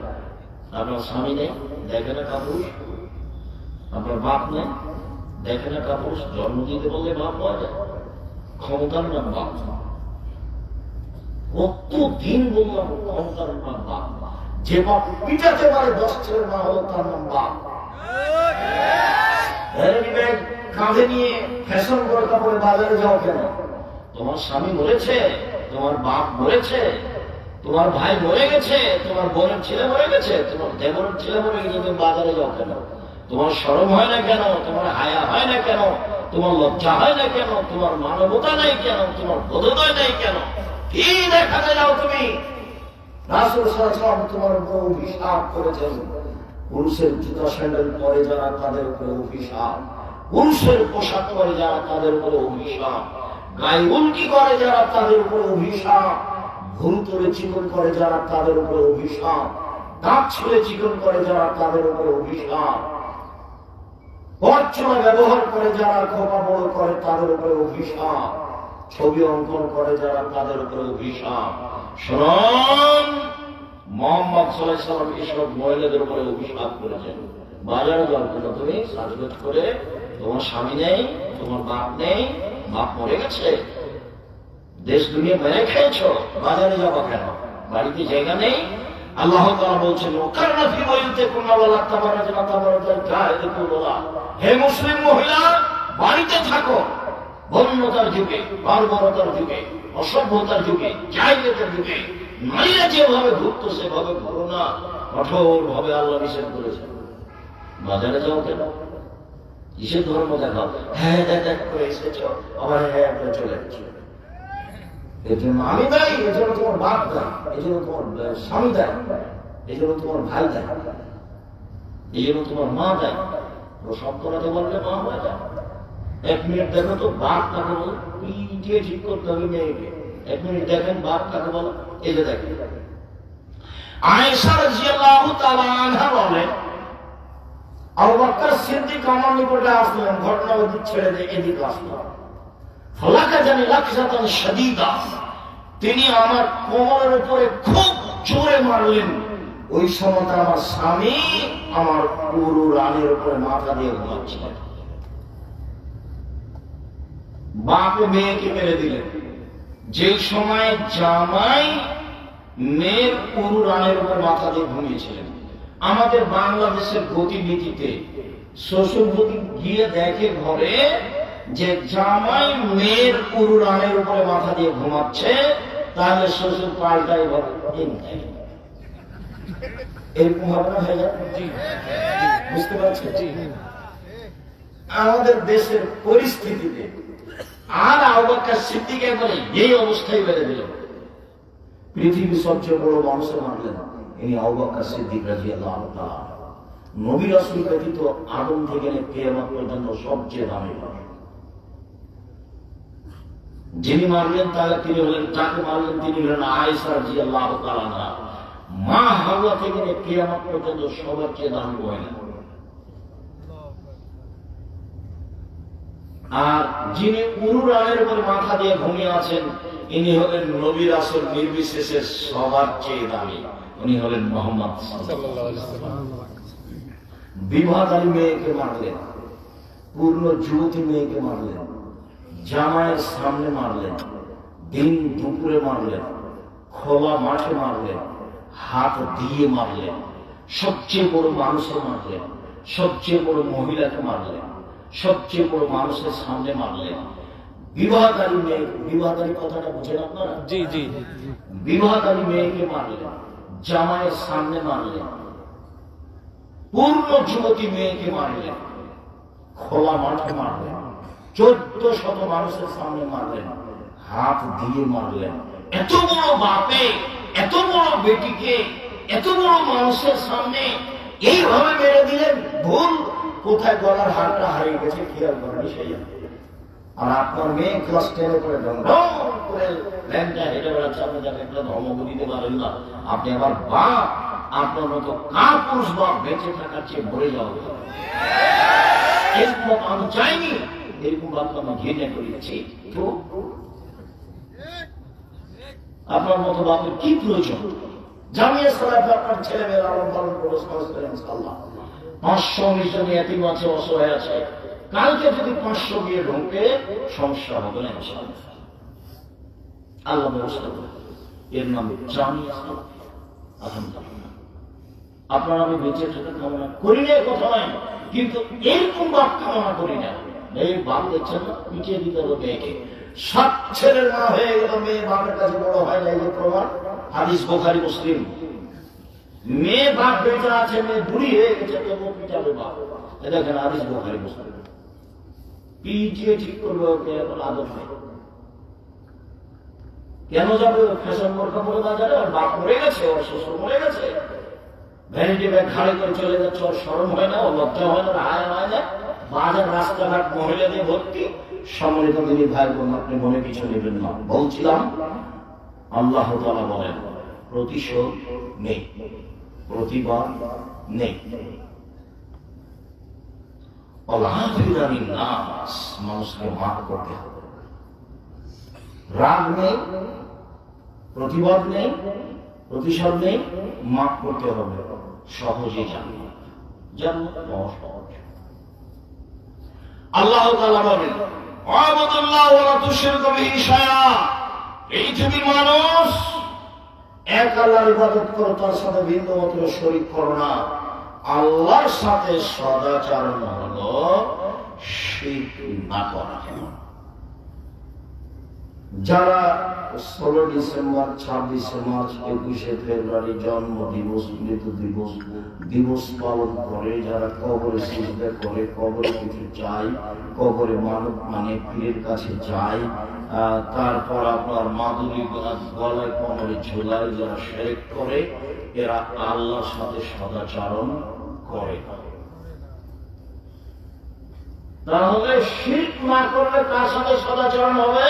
আপনার স্বামী নেই, দেখে না কাপড়? আপনার বাপ নেই, দেখে না কাপড়? জন্ম দিতে বললে বাপ পাওয়া যায়, ক্ষমতার নাম বাপ। কতদিন বললাম ক্ষমতার নাম বাপ। যে বাপ পিটাতে পারে 10 ছেলের মা হলো, তার নাম বাপ। কাঁধে নিয়ে ফ্যাশন বোরকা পরে বাজারে যাও কেন? তোমার স্বামী বলেছে তোমার বাপ মরেছে, তোমার ভাই মরে গেছে, তোমার বোনের ছেলে মরে গেছে, তোমার দেবরের ছেলে মরে গেছে, তুমি বাজারে যাও কেন? তোমার শরম হয় না কেন? তোমার হায়া হয় না কেন? তোমার লজ্জা হয় না কেন? তোমার মানবতা নাই কেন? তোমার বোধোদয় নাই কেন? কি দেখাতে যাও তুমি? রাসূল সাল্লাল্লাহু আলাইহি ওয়াসাল্লাম তোমার উপর অভিশাপ করেছেন। পুরুষের জুতা স্যান্ডেল পরে যারা তাদের উপরে অভিশাপ, পুরুষের পোশাক পরে যারা তাদের উপরে অভিশাপ, গায়ে উল্কি করে যারা তাদের উপরে অভিশাপ, ভুল করে চিকন করে যারা তাদের উপরে অভিশাপ, দাঁত ছেড়ে চিকন করে যারা তাদের উপরে অভিশাপ, বর্চনা ব্যবহার করে যারা খোপা বড় করে তাদের উপরে অভিশাপ, ছবি অঙ্কন করে যারা তাদের উপরে অভিশাপ। শুনুন, মুহাম্মদ সাল্লাল্লাহু আলাইহি ওয়াসাল্লাম এসব মহিলাদের উপরে অভিশাপ করেছেন। বাজারে যাও কেন তুমি সাজগোজ করে? তোমার স্বামী নেই, তোমার বাপ নেই, বাপ মরে গেছে, দেশ দুনিয়া মেরে খেয়েছো, বাজারে যাবো কেন? বাড়িতে জায়গা নেই? আল্লাহ তাআলা বলছেন, ওকারনা ফি বুয়ুতিকুন্না ওয়ালা তাবারাজনা তাবারাজাল জাহিলিয়াতুল উলা, হে মুসলিম মহিলা বাড়িতে থাকো। বন্যতার যুগে, বর্বরতার যুগে, অসভ্যতার যুগে, জাহিলিয়াতের যুগে নারীরা যেভাবে ঘুরতো সেভাবে ঘুরো না, কঠোর ভাবে আল্লাহ নিষেধ করেছেন। বাজারে যাও কেন? কিসের ধর্ম দেখাও? হ্যাঁ দেখ করে এসেছো, আবার হ্যাঁ করে চলে যাচ্ছি। এর জন্য আমি দায়ী, এর জন্য তোমার বাপ দায়ী, এই জন্য তোমার স্বামী দায়ী, এই জন্য তোমার ভাই দায়ী, এই জন্য তোমার মা দায়ী। সব করাতে বললে মা হয়ে যায়। 1 মিনিট দেখো তো বাপ কাকে বলো, দিয়ে ঠিক করতে হবে মেয়েকে। 1 মিনিট দেখেন বাপ কাকে বলো। এই যে দেখেন, আয়েশা রাদিয়াল্লাহু তাআলা আনহা বলেন, আবু বকর সিদ্দিক আমার নিকটে আসলেন, ঘটনা ছেড়ে দিয়ে এদিকে আসলেন। ফালাকা জানি লাকসাতান শাদীদা, তিনি আমার কোমরের উপরে খুব জোরে মারলেন। ওই সময় আমার স্বামী আমার পুরো রানের উপরে মাথা দিয়ে ঘুমাচ্ছিলেন। বাপে মেয়েকে মেরে দিলেন। যে সময় জামাই মেয়ের পুরো রানের উপর মাথা দিয়ে ঘুমিয়েছিলেন। আমাদের বাংলাদেশের গতিবিধিতে শ্বশুর যদি গিয়ে দেখে ঘরে যে জামাই মেয়ের পুরো রানের উপরে মাথা দিয়ে ঘুমাচ্ছে, তাহলে শ্বশুর পাল্টাই ভাবে এরকম ভাবনা হয়ে যায়। বুঝতে পারছি আমাদের দেশের পরিস্থিতিতে। আর আবু বকর সিদ্দিক একবারে এই অবস্থায় বেড়ে দিল। পৃথিবীর সবচেয়ে বড় মানুষের মানলেন ইনি আবু বকর সিদ্দিক রাদিয়াল্লাহু তাআলা। নবী রাসূল ব্যতীত আদম থেকে কিয়ামত পর্যন্ত সবচেয়ে দামি মানুষ। যিনি মারলেন তাহলে তিনি হলেন, তাকে মারলেন তিনি হলেন আয়েশা রাদিয়াল্লাহু তাআলা আনহা। মা হাওয়া থেকে কিয়ামত পর্যন্ত সবার চেয়ে দামি মহিলা। আর যিনি পুরো রানের উপরে মাথা দিয়ে ঘুমিয়ে আছেন ইনি হলেন নবী রাসূল নির্বিশেষে সবার চেয়ে দামি, উনি হলেন মুহাম্মদ সাল্লাল্লাহু আলাইহি ওয়াসাল্লাম। বিবাহকারী মেয়েকে মারলেন, পূর্ণ যুবতী মেয়েকে মারলেন, জামাইয়ের সামনে মারলেন, দিন দুপুরে মারলেন, খোলা মাঠে মারলেন, হাত দিয়ে মারলেন, সবচেয়ে বড় মানুষে মারলেন, সবচেয়ে বড় মহিলাকে মারলেন, সবচেয়ে বড় মানুষের সামনে মারলেন। বিবাহকারী মেয়ে, বিবাহকারী কথাটা বুঝেন আপনারা? জি জি। বিবাহকারী মেয়েকে মারলেন, জামাইয়ের সামনে মারলেন, পূর্ণ যুবতী মেয়েকে মারলেন, খোলা মাঠে মারলেন, 1400 মানুষের সামনে মারলেন, হাত দিয়ে মারলেন। এত বড় বাপে এত বড় বেটিকে এত বড় মানুষের সামনে এইভাবে মেরে দিলেন। ভুল কোথায় গলার হারটা হারিয়ে গেছে খেয়াল করেনি সেই। আর আপনার মেয়ে ক্লাস 10-এ পড়ে করে ল্যাংটা হেঁটে বেড়াচ্ছে, আপনি যাকে একটা ধর্ম দিতে পারেন না। আপনি আবার বাপ, আপনার মতো কাপুরুষ বাপ বেঁচে থাকার চেয়ে মরে যাওয়া। এরকম আমি চাইনি, এরকম বাপ আমি ঘৃণা করেছি। তো আপনার মতো বাপের কি প্রয়োজন? জামিয়া সালাফে আপনার ছেলে মেয়ের লালন পালন করে সমাজ করেন ইনশাআল্লাহ। 519 জন এতিম আছে, অসহায় আছে। কালকে যদি 500 গিয়ে ঢোকে সমস্যা হবে না ইনশাআল্লাহ। আল্লাহ ব্যবস্থা করবে। এর নাম জামিয়া সালাফ। আলহামদুলিল্লাহ। আপনারা আমি বেঁচে থাকা কামনা করি না কথা নয়, কিন্তু এরকম বাপ কামনা করি না। মেয়ে বাপ দেখছেন না, পিছিয়ে দিতে হলো মেয়েকে। 7 ছেলের মা হয়ে গেল, মেয়ে বাপের কাছে বড় হয় না, এই যে প্রমাণ হাদিস বুখারী মুসলিম। মেয়ে বাপ বেঁচে আছে, মেয়ে বুড়ি হয়ে গেছে, তবু পিটাবে বাপ। দেখেন হাদিস বুখারী মুসলিম। পিটিয়ে ঠিক করবে ওকে, এখন আদর নেই। কেন যাবে ফ্যাশন বোরকা পরে বাজারে? আর বাপ মরে গেছে, ওর শ্বশুর মরে গেছে, ভ্যানিটি ব্যাগ ঘাড়ে করে চলে যাচ্ছে, ওর শরম হয় না, ওর লজ্জা হয় না, হায় হয় না। বাজার রাস্তাঘাট মহিলা দিয়ে ভর্তি। সম্মানিত দিনী ভাই বোন, আপনি মনে কিছু নেবেন না। বলছিলাম আল্লাহ তাআলা বলেন প্রতিশোধ নেই, প্রতিবাদ নেই। মানুষকে মাফ করতে হবে। রাগ নেই, প্রতিবাদ নেই, প্রতিশোধ নেই, মাফ করতে হবে। সহজে জান্নাত সহজ। আল্লাহ তাআলা বলেন ওয়াবুদুল্লাহ ওয়া লা তুশরিকু বিহি শাইআ। এই পৃথিবীর মানুষ এক আল্লাহর ইবাদত করো, তার সাথে বিন্দু মাত্র শরীক করো না। আল্লাহর সাথে সদাচরণ হলো শিরক না করা। যারা 16 ডিসেম্বর, 26শে মার্চ, 21শে ফেব্রুয়ারি জন্ম দিবস, মৃত্যু দিবস দিবস পালন করে, যারা কবরে সিজদা করে, কবরে কিছু চাই, কবরে মানব মানে পীরের কাছে যায়, তারপর আপনার মাদুরি গলায় কোমরে ঝোলায়, যারা শিরক করে, এরা আল্লাহর সাথে সদাচরণ করে। তাহলে শিরক না করলে কার সাথে সদাচরণ হবে?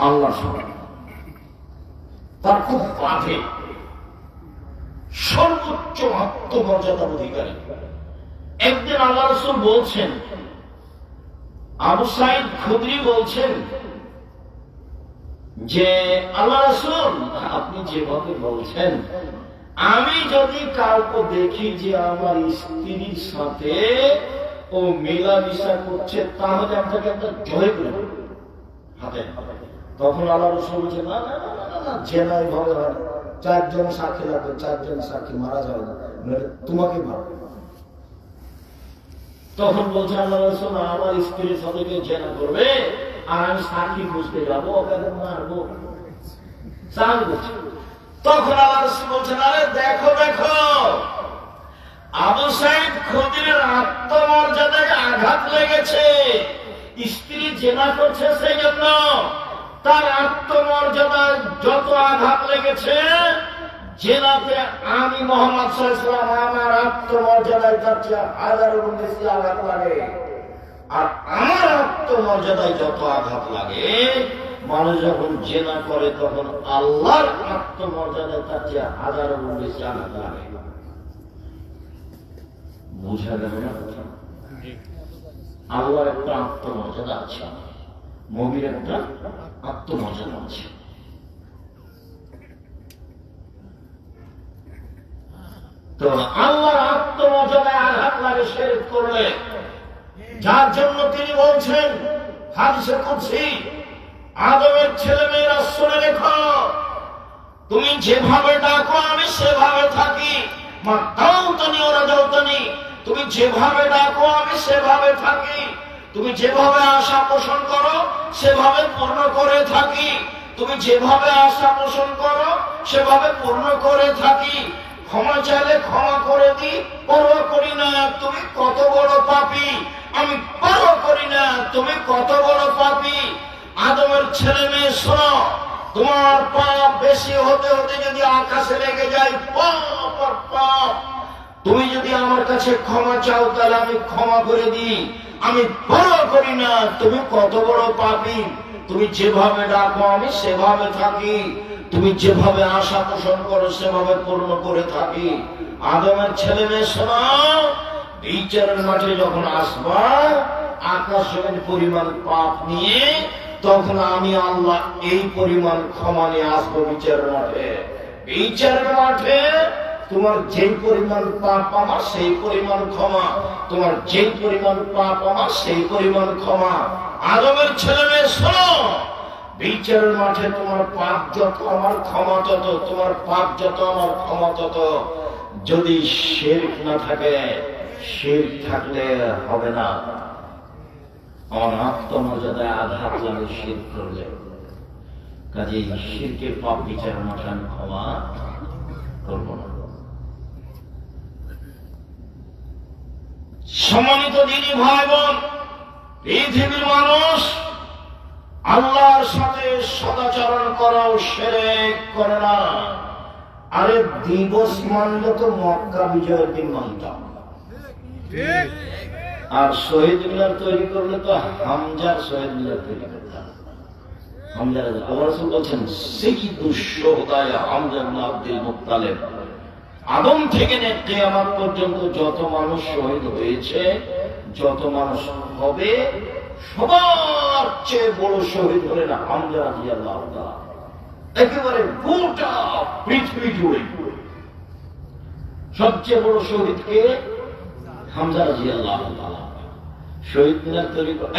আল্লাহর সাথে। তার খুব বাধে, সর্বোচ্চ আত্মমর্যাদার অধিকারী। একদিন আল্লাহ রাসূল বলছেন, আবু সাঈদ খুদরি বলছেন যে আল্লাহ রাসূল, আপনি যেভাবে বলছেন, আমি যদি কাউকে দেখি যে আমার স্ত্রীর সাথে ও মেলামেশা করছে, তাহলে আমি তাকে একটা জয় করে হাতে। তখন আল্লাহ রাসূল বলছেন, না না না না না, জেনাই ভাবে হয়, 4 জন সাক্ষী লাগবে, 4 জন সাক্ষী মারা যাবে না, তোমাকে ভালো। তখন বলছে আল্লাহ রাসূল, আমার স্ত্রীর সাথে কেউ জেনা করবে আর আমি সাক্ষী খুঁজতে যাবো, ওকে মারবো। তখন আল্লাহ রাসূল বলছেন, আরে দেখো দেখো, আবু সাঈদ খুদরির আত্মমর্যাদায় আঘাত লেগেছে। স্ত্রী জেনা করছে, সেই জন্য তার আত্মমর্যাদায় যত আঘাত লেগেছে, জেনাতে আমি মুহাম্মদ সাল্লাল্লাহু আলাইহি ওয়াসাল্লাম আমার আত্মমর্যাদায় তার চেয়ে 1000 গুণ বেশি আঘাত লাগে। আর আমার আত্মমর্যাদায় যত আঘাত লাগে, মানুষ যখন জেনা করে তখন আল্লাহর আত্মমর্যাদায় তার চেয়ে 1000 গুণ বেশি আঘাত লাগে। বুঝা গেল না? আল্লাহর একটা আত্মমর্যাদা আছে, নবীর একটা আত্মমর্যাদা আছে। তো আল্লাহর আত্মমর্যাদায় আঘাত লাগে শিরক করলে, যার জন্য তিনি বলছেন হাদিসে কুদসি, আদমের ছেলে মেয়েরা শুনে রেখো, তুমি যেভাবে ডাকো আমি সেভাবে থাকি। মা দাউতানি ওরা দাউতানি, তুমি যেভাবে ডাকো আমি সেভাবে থাকি। তুমি যেভাবে আশা পোষণ করো সেভাবে পূর্ণ করে থাকি। তুমি যেভাবে আশা পোষণ করো সেভাবে পূর্ণ করে থাকি। ক্ষমা চাইলে ক্ষমা করে দিই, পরোয়া করি না তুমি কত বড় পাপী। আমি পরোয়া করি না তুমি কত বড় পাপী। আদমের ছেলে মেয়ে শোনো, তোমার পাপ বেশি হতে হতে যদি আকাশে লেগে যায় পাপ আর পাপ, তুমি যদি আমার কাছে ক্ষমা চাও তাহলে আমি ক্ষমা করে দিই। আমি পরোয়া করি না তুমি কত বড় পাপী। তুমি যেভাবে ডাকো আমি সেভাবে থাকি। তুমি যেভাবে আশা পোষণ করো সেভাবে পূর্ণ করে থাকি। আদমের ছেলে মেয়ে শোনো, বিচারের মাঠে যখন আসবা আকাশ জমিন পরিমাণ পাপ নিয়ে, তখন আমি আল্লাহ এই পরিমাণ ক্ষমা নিয়ে আসবো বিচারের মাঠে। বিচারের মাঠে তোমার যেই পরিমাণ পাপ আমার সেই পরিমাণ ক্ষমা, তোমার যেই পরিমাণ পাপ আমার সেই পরিমাণ ক্ষমা। আদমের ছেলে মেয়ে শোনো, বিচারের মাঠে তোমার পাপ যত আমার ক্ষমা তত, তোমার পাপ যত আমার ক্ষমা তত। যদি শিরক না থাকে, শিরক থাকলে হবে না। আমার আত্মমর্যাদায় আঘাত লাগে শিরক করলে, কাজেই শিরকের পাপ বিচারণাটা আমি ক্ষমা করব না। সম্মানিত দিনী ভাই বোন, পৃথিবীর মানুষ আল্লাহর সাথে সদাচরণ করাও শিরক করে না। আরে দিবস মানলে তো মক্কা বিজয়ের দিন মানতাম, আর শহীদ মিনার তৈরি করলে তো হামজার শহীদ মিনার তৈরি করতাম। হামজা আল্লাহ রাসূল বলছেন সাইয়্যিদুশ শুহাদা হামজা ইবনে আব্দুল মুত্তালিব, আদম থেকে নিয়ে কিয়ামত পর্যন্ত যত মানুষ শহীদ হয়েছে, যত মানুষ হবে, সবার চেয়ে বড় শহীদ হলেন হামজা রাদিয়াল্লাহু তাআলা। একেবারে গোটা পৃথিবী জুড়ে সবচেয়ে বড় শহীদ কে? হামজা রাদিয়াল্লাহু তাআলা। শহীদ মিনার তৈরি করে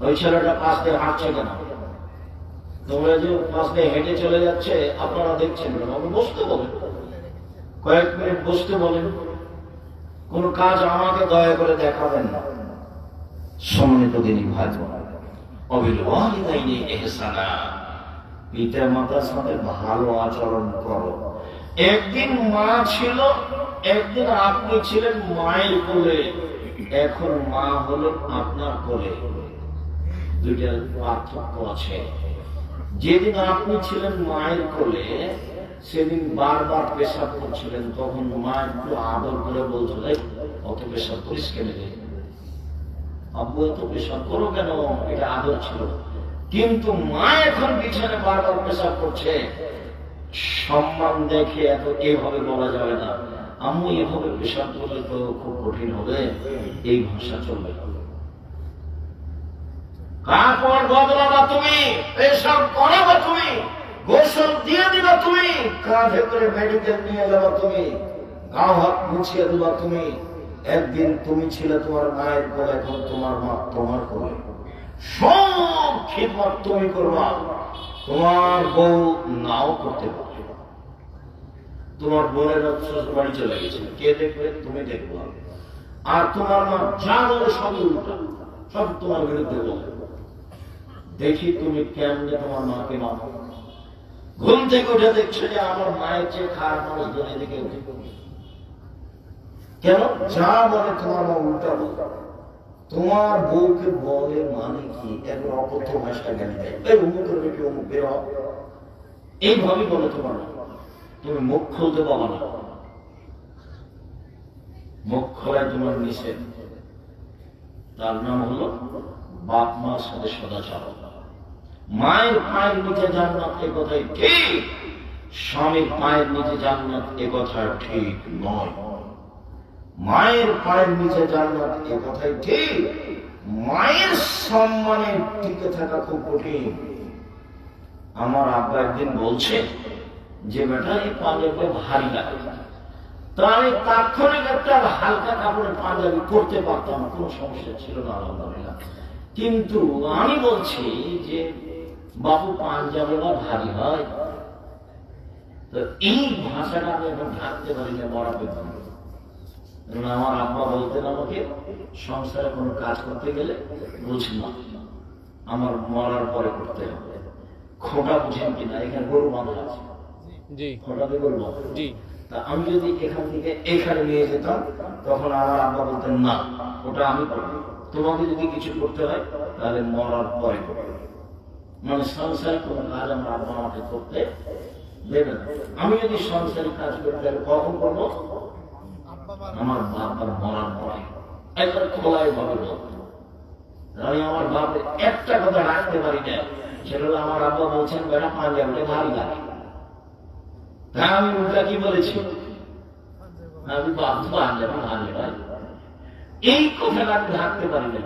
ওই ছেলেটা পাশ দিয়ে হাঁটছে কেন? তোমরা যে পাশ দিয়ে হেঁটে চলে যাচ্ছে, আপনারা দেখছেন কেন? বসতে বলেন, কয়েক মিনিট বসতে বলেন। কোন কাজ আমাকে দয়া করে দেখাবেন না। সম্মানিত দিনী ভাই বোন, অবিল ওয়ালিদাইনি ইহসানা, পিতা মাতার সাথে ভালো আচরণ করো। একদিন মা ছিল, একদিন আপনি ছিলেন মায়ের কোলে, এখন মা হলেন আপনার কোলে। দুইটার পার্থক্য আছে। যেদিন আপনি ছিলেন মায়ের কোলে, সেদিন বারবার পেশাব করছিলেন, তখন মা একটু আদর করে বলছিল, অত পেশাব করিস কেন রে, আব্বু এত পেশাব করো কেন, এটা আদর ছিল। কিন্তু মা এখন বিছানে বারবার পেশাব করছে, সম্মান দেখে এত এভাবে বলা যাবে না, আম্মু এভাবে পেশাব করলে তো খুব কঠিন হবে, এই ভাষা চলবে। কাপড় বদলাবা তুমি, পেশাব করাবা তুমি, গোসল দিয়ে দিবা তুমি, কাঁধে করে মেডিকেল নিয়ে যাবা তুমি, গা হাত মুছিয়ে দিবা তুমি। একদিন তুমি ছিলে তোমার মায়ের কোলে, এখন তোমার মা তোমার কোলে। সব খিদমত তুমি করবা। তোমার বউ নাও করতে পারবে, তোমার বোনের শ্বশুর বাড়ি চলে গেছে, কে দেখবে? তুমি দেখবো। আর তোমার মা যা বলে সব উল্টা, সব তোমার বিরুদ্ধে বলে। দেখি তুমি কেমনে তোমার মাকে মানো। ঘুম থেকে উঠে দেখছো যে আমার মায়ের চেয়ে খারাপ মানুষ দুনিয়া থেকে উঠে। কেন? যা বলে তোমার মা উল্টা বলে। তোমার বউকে বলে মানে কি? একবার অকথ্য ভাষা জ্ঞান দেয়, অমুক করবে কি, অমুক বের হ, এইভাবে বলে তোমার মা। তুমি মুখ খুলতে পারো না, মুখ খোলায় তোমার নিষেধ। তার নাম হলো বাপ মার সাথে সদাচরণ। মায়ের পায়ের নিচে জান্নাত, এ কথাই ঠিক। স্বামীর পায়ের নিচে জান্নাত, এ কথা ঠিক নয়। মায়ের পায়ের নিচে জান্নাত, এ কথাই ঠিক। মায়ের সম্মানে টিকে থাকা খুব কঠিন। আমার আব্বা একদিন বলছে যে বেটা এই পাঞ্জাবিটা ভারী লাগে, তো আমি তাৎক্ষণিক একটা হালকা কাপড়ের পাঞ্জাবি করতে পারতাম, কোনো সমস্যা ছিল না আলহামদুলিল্লাহ। কিন্তু আমি বলছি যে বাবু পাঞ্জাবিটা ভারী হয়, তো এই ভাষাটা আমি এখন ঢাকতে পারি না বড় পেতাম। আমার আব্বা বলতেন আমাকে, সংসারে কোনো কাজ করতে গেলে বলছি না, আমার মরার পরে করতে হবে। খোটা বুঝেন কিনা? এখানে গরু বাঁধা আছে, খোটাতে গরু বাঁধা। তা আমি যদি এখান থেকে এখানে নিয়ে যেতাম, তখন আমার আব্বা বলতেন না, ওটা আমি করবো, তোমাকে যদি কিছু করতে হয় তাহলে মরার পরে করবে। মানে সংসারে কোনো কাজ আমার আব্বা আমাকে করতে দেবে না। আমি যদি সংসারে কাজ করতে হবে কখন করবো? আমার বাবার মরার পরে। একবার খোলায় ভাবে বলতো, আমি আমার বাপের একটা কথা রাখতে পারি না, সেটা হলো আমার আব্বা বলছেন বেটা পাঞ্জাবিটা ভারী লাগে। হ্যাঁ, আমি উল্টা কি বলেছি? আমি বাপ পাঞ্জাবি ভারী ভাই, এই কথাটা আমি রাখতে পারি না।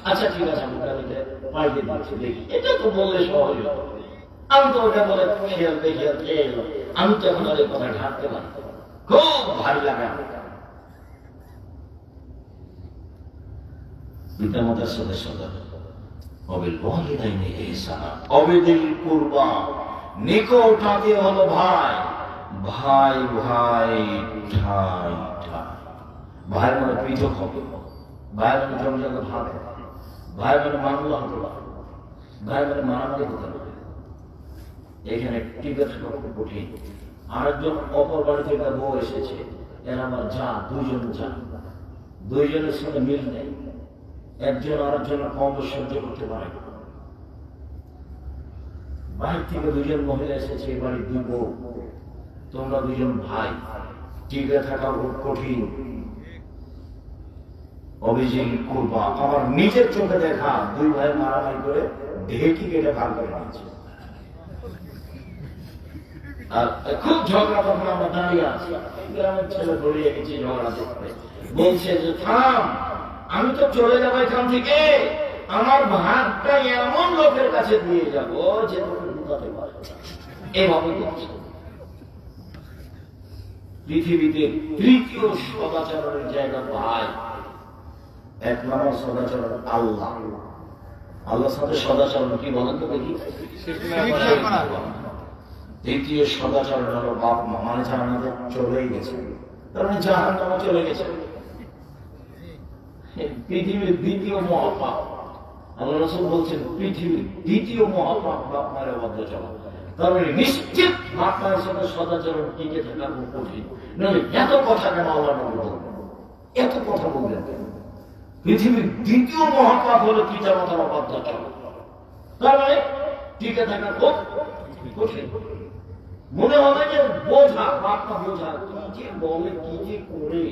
আচ্ছা ঠিক আছে, আমি গাড়িতে পাল্টে দিচ্ছি, দেখি। এটা তো বললে সহজ হতো, আমি তো ওটা বলে খেয়াল দেখিয়াল খেয়ে এলো। আমি তো এখন আর এই কথা ঢাকতে পারি, খুব ভারী লাগে আমার। পিতামাতার সাথে সদাচরণ, অবিল ওয়ালিদাইনি ইহসানা, অবিদিল কুরবা, নিকট আত্মীয় হলো ভাই, ভাই ভাই ঠাই ঠাই। ভাই মানে পৃথক হবে, ভাই বোন জমজমে ভাবে, ভাই বোন মামলা হতে পারে, ভাই বোন মারামারি হতে পারে। এখানে টিকে থাকা খুব কঠিন। আরেকজন অপর বাড়ি থেকে বউ এসেছে, এর আমার যা দুইজন যা, দুইজনের সাথে মিল নেই, একজন আরেকজনের কম সহ্য করতে পারে না। বাড়ি থেকে দুজন মহিলা এসেছে, এই বাড়ির দুই বউ, তোমরা দুজন ভাই, টিকে থাকা খুব কঠিন। অভিযোগ করবা, আমার নিজের চোখে দেখা দুই ভাই মারামারি করে ঢেকি কেটে ভাগ করে নিয়েছে। আর খুব ঝগড়া, তখন আমরা দাঁড়িয়ে আছি, গ্রামের ছেলে ধরিয়ে গেছি ঝগড়া দেখতে, বলছে যে থাম, আমি তো চলে যাবো এখান থেকে, আমার ভাগটা এমন লোকের কাছে দিয়ে যাবো যে লুকাতে পারবে না। এভাবে বলছে। পৃথিবীতে তৃতীয় সদাচরণের জায়গা ভাই। এক নম্বর সদাচরণ আল্লাহ, আল্লাহর সাথে সদাচরণ কি বলেন তো দেখি। দ্বিতীয় সদাচরণ হলো বাপ মা, মানে জান্নাতে চলেই গেছে, তার মানে জাহান্নামে চলে গেছে। পৃথিবীর দ্বিতীয় মহাপাপ, আল্লাহ রাসূল বলছেন পৃথিবীর দ্বিতীয় মহাপাপ বাপ মায়ের অবাধ্য চলা। তার মানে নিশ্চিত বাপ মায়ের সাথে সদাচরণ টিকে থাকা খুব কঠিন। নইলে এত কথা কেন আল্লাহ নবী বলবেন, এত কথা বলবেন কেন? পৃথিবীর দ্বিতীয় মহাপাপ হলো পিতা মাতার অবাধ্য চলা। তার মানে টিকে থাকা খুব কঠিন। মনে হবে যে বোঝা, বাপটা বোঝা, কি যে বলে, কি যে করে,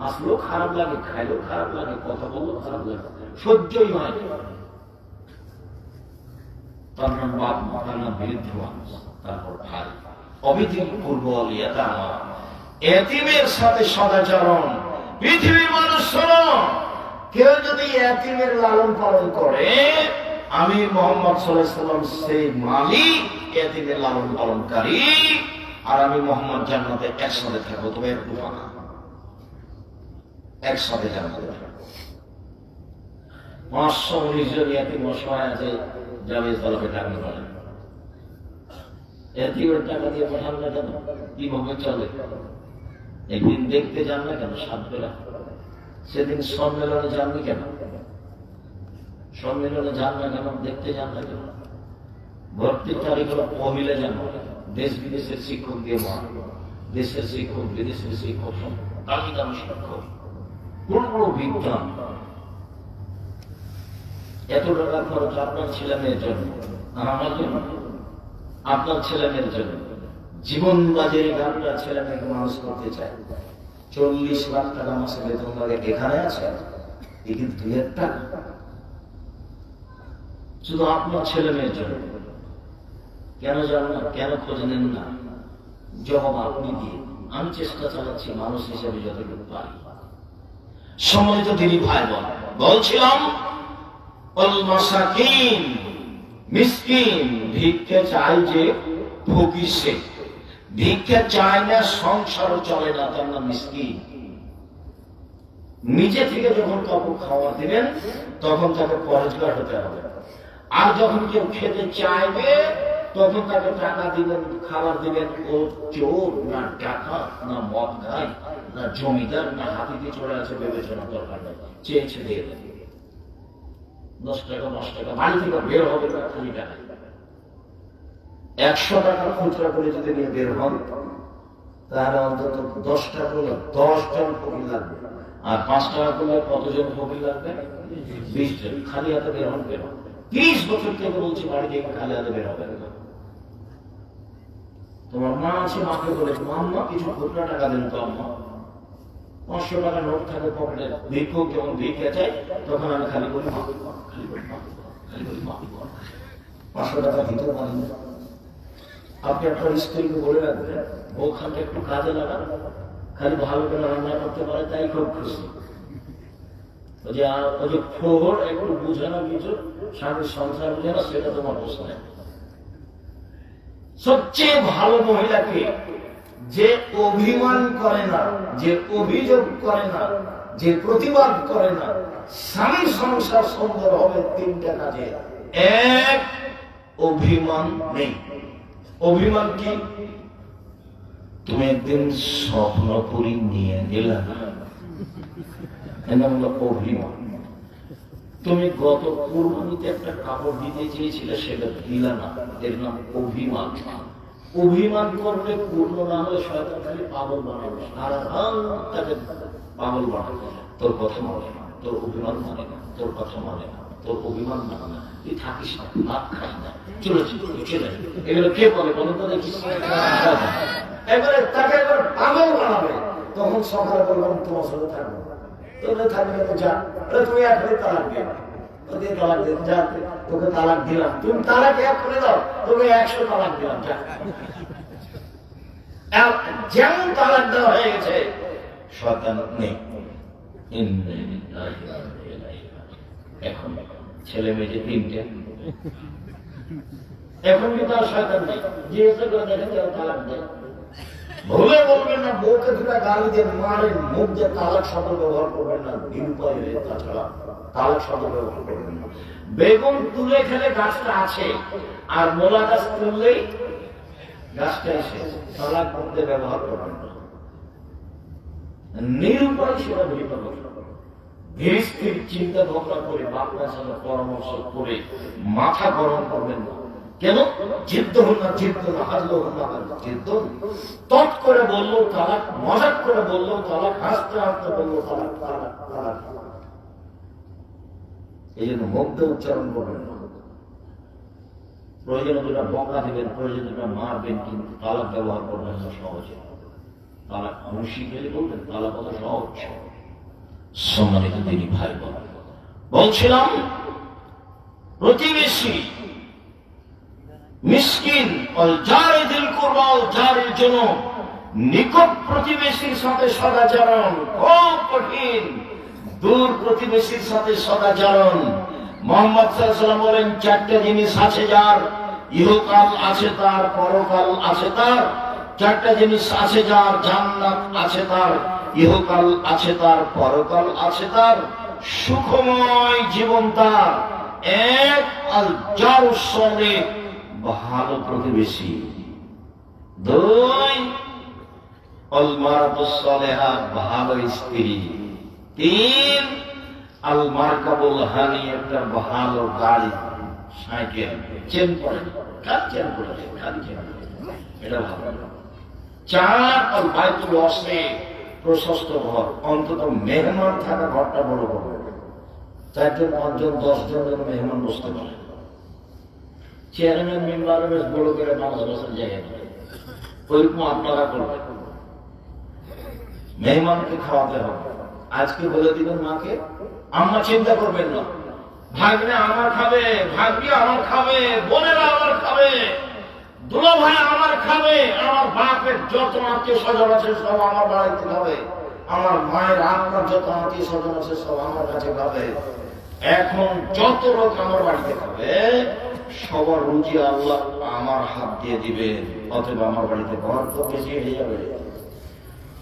আসলেও খারাপ লাগে, খাইলেও খারাপ লাগে, কথা বললেও খারাপ লাগে, সহ্যই হয়। তার নাম বাপ মা, তার নাম বৃদ্ধ মানুষ, তারপর ভাই। অবিধিক পূর্ব এতিমের সাথে সদাচরণ। পৃথিবীর মানুষ শোনো, কেউ যদি এতিমের লালন পালন করে, আমি মুহাম্মদ সাল্লাল্লাহু আলাইহি ওয়াসাল্লাম সেই মালিক, এতিমের লালন পালনকারী, আর আমি মুহাম্মদ জান্নাতে একসাথে থাকবো। তবে একটু ফাঁকা, একসাথে জান্নাতে থাকবো। 519 জন এতিম অসহায় আছে, জামিজ তলবে টাকা পাঠান, এতিমের টাকা দিয়ে পাঠান না কেন? কিভাবে চলে? একদিন দেখতে যান না কেন? সাত বেলা সেদিন সম্মেলনে যাননি কেন? সম্মেলনে যান না কেন? দেখতে যান না কেন? ভর্তির তারিখ হলো পহিলে জানুয়ারি, দেশ বিদেশের শিক্ষক দিয়ে মান, দেশের শিক্ষক, বিদেশের শিক্ষক, দামি দামি শিক্ষক, বড় বড় বিজ্ঞান। এত টাকা খরচ আপনার ছেলে মেয়ের জন্য, আমার জন্য, আপনার ছেলে মেয়ের জন্য। জীবন বাজারে গানটা ছেলে মেয়েকে মানুষ করতে চায়। 40 লাখ টাকা মাসে বেতন লাগে, এখানে আছে এই দুই একটা, শুধু আপনার ছেলে মেয়ের জন্য। কেন জানেন না? কেন খোঁজ নেন না? জবাব আপনি দিয়ে। আমি চেষ্টা চালাচ্ছি মানুষ হিসেবে যতটুকু পারি। সম্মানিত দিনী ভাই বোন, বলছিলাম মাসাকিন, মিসকিন, ভিক্ষা চাই যে ফকির সে, ভিক্ষা চায় না, সংসারও চলে না, তার নাম মিসকিন। নিজে থেকে যখন কাপড় খাওয়া দিবেন, তখন তাকে পরেজগার হতে হবে। আর যখন কেউ খেতে চাইবে, তখন তাকে টাকা দিবেন, খাবার দিবেন। ও চোর না টাকা, না মদ খায়, না জমিদার, না হাতিতে চড়ে আছে, বিবেচনা দরকার নেই, চেয়েছে দিয়ে দেন। 10 টাকা 5 টাকা বাড়ি থেকে বের হবে না, 20 টাকা। 100 টাকা খুচরা করে যদি নিয়ে বের হন, তাহলে অন্তত 10 টাকা করলে 10 জন ফকির লাগবে, আর 5 টাকা করলে কতজন ফকির লাগবে? 20 জন। খালি হাতে বের হন, বের হন। 30 বছর থেকে বলছি বাড়ি থেকে খালি হাতে বের হবে না। তোমার মা আছে, মাকে বলে আম্মা কিছু খুচরা টাকা দেন তো আম্মা। 500 টাকা নোট থাকে পকেটে, ভিক্ষুক যখন ভিক্ষা চাই, তখন আমি খালি বলি মা, খালি বলি মা, খালি বলি মা। 500 টাকা দিতে পারি না। আপনি আপনার স্ত্রীকে বলে রাখবেন, ওখানটা একটু কাজে লাগান, খালি ভালো করে রান্না করতে পারে, তাই খুব খুশি। ওই যে ফোহর একটু বুঝানো কিছু, স্বামীর সংসার বুঝে না, সেটা তোমার প্রশ্ন। সবচেয়ে ভালো মহিলাকে যে অভিমান করে না, যে অভিযোগ করে না, যে প্রতিবাদ করে না, স্বামীর সংসার সুন্দর হবে 3টা কাজে। 1, অভিমান নেই। অভিমান কি? তুমি একদিন স্বপ্ন করি নিয়ে গেলে না, এর নাম হলো অভিমান। তুমি গত কুরবানিতে একটা কাপড় দিতে চেয়েছিলে, সেটা দিলা না, এর নাম অভিমান। অভিমান করলে পূর্ণ না হলে শয়তান খালি পাগল বানাবে, সারাদিন তাকে পাগল বানাবে। তোর কথা মানে না, তোর অভিমান মানে না, তোর কথা মানে না, তোর অভিমান মানে না, তুই থাকিস না, ভাত খাস না, চলে চলে। এগুলো কে বলে বলুন তো দেখি? এবারে তাকে এবার পাগল বানাবে। তখন সকালে বললাম তোমার সাথে থাকবো, তোকে থাকবে তো যা, তুমি এখনই তালাক দিয়ে তোকে তালাক দিয়ে যা, তোকে তালাক দিলাম, তুমি তালাক এক করে দাও, তোকে 100 তালাক দিলাম যা। যেমন তালাক দেওয়া হয়ে গেছে, শয়তান নেই। এখন ছেলে মেয়ে যে 3টে, এখন কি তার শয়তান নেই? জিজ্ঞাসা করে দেখেন যারা তালাক দেয়, ভুলে বলবেন না বউকে 2টা গালি দিয়ে মারেন, মুখ দিয়ে তালাক শব্দ ব্যবহার করবেন না, নিরুপায় হয়ে। তাছাড়া তালাক শব্দ ব্যবহার করবেন না। বেগুন তুলে খেলে গাছটা আছে, আর মোলা গাছ তুললেই গাছটা এসে, তালাক করতে ব্যবহার করবেন না। নিরুপায় সেটা বিপদ। ধীর স্থির চিন্তা ভাবনা করে, বাপমার সাথে পরামর্শ করে মাথা গরম করবেন না। কেন? জিদ্দ হন না, জিদ্দ না, হাজলো হন না, জিদ্দ। তৎ করে বললো তালাক, মজাক করে বললো তালাক, হাসতে হাসতে বললো তালাক, তালাক, তালাক। এই জন্য মুখ দিয়ে উচ্চারণ করবেন না। প্রয়োজনে 2টা বকা দিবেন, প্রয়োজনে 2টা মারবেন, কিন্তু তালাক ব্যবহার করবেন না সহজে। তালাক মুশি গেলে বলবেন তালাক কত সহজ। সম্মানিত দিনী ভাই বোন, বলছিলাম প্রতিবেশী মিসকিন জারি দিল কুরবা, জারির জন্য নিকট প্রতিবেশীর সাথে সদাচরণ খুব কঠিন। দূর প্রতিবেশীর সাথে সদাচরণ। মুহাম্মদ সাল্লাল্লাহু আলাইহি ওয়াসাল্লাম বলেন 4টে জিনিস আছে যার, ইহকাল আছে তার, পরকাল আছে তার। 4টে জিনিস আছে যার, জান্নাত আছে তার, ইহকাল আছে তার, পরকাল আছে তার, সুখময় জীবন তার। 1 আল জারুস সালিহ, ভালো প্রতিবেশী। 2 আল মারাতুস সালিহা, ভালো স্ত্রী। 3 আল মারকাবুল হানি, একটা ভালো গাড়ি, সাইকেল। চেন পরে কাজ, চেন পরে খালি চেন, এটা ভালো। 4 আল বাইতুল ওয়াসি, প্রশস্ত ঘর, অন্তত মেহমান থাকা ঘরটা বড় করবে। 4 জন 5 জন 10 জন যেন মেহমান বসতে পারে। চেয়ারম্যান মেম্বার বেশ বড় করে 5 বছর জায়গা করে, ওইরকম আপনারা করবেন। মেহমানকে খাওয়াতে হবে। আজকে বলে দিবেন মাকে, আম্মা চিন্তা করবেন না, ভাগ্নে আমার খাবে, ভাগ্নি আমার খাবে, বোনেরা আমার খাবে, দুলা ভাই আমার খাবে, আমার বাপের যত আত্মীয় স্বজন আছে সব আমার বাড়িতে খাবে, আমার মায়ের আপনার যত আত্মীয় স্বজন আছে সব আমার কাছে খাবে। এখন যত লোক আমার বাড়িতে খাবে, সবার রুচি আল্লাহ আমার হাত দিয়ে দিবে, অথবা আমার বাড়িতে বরকত বেশি হয়ে যাবে।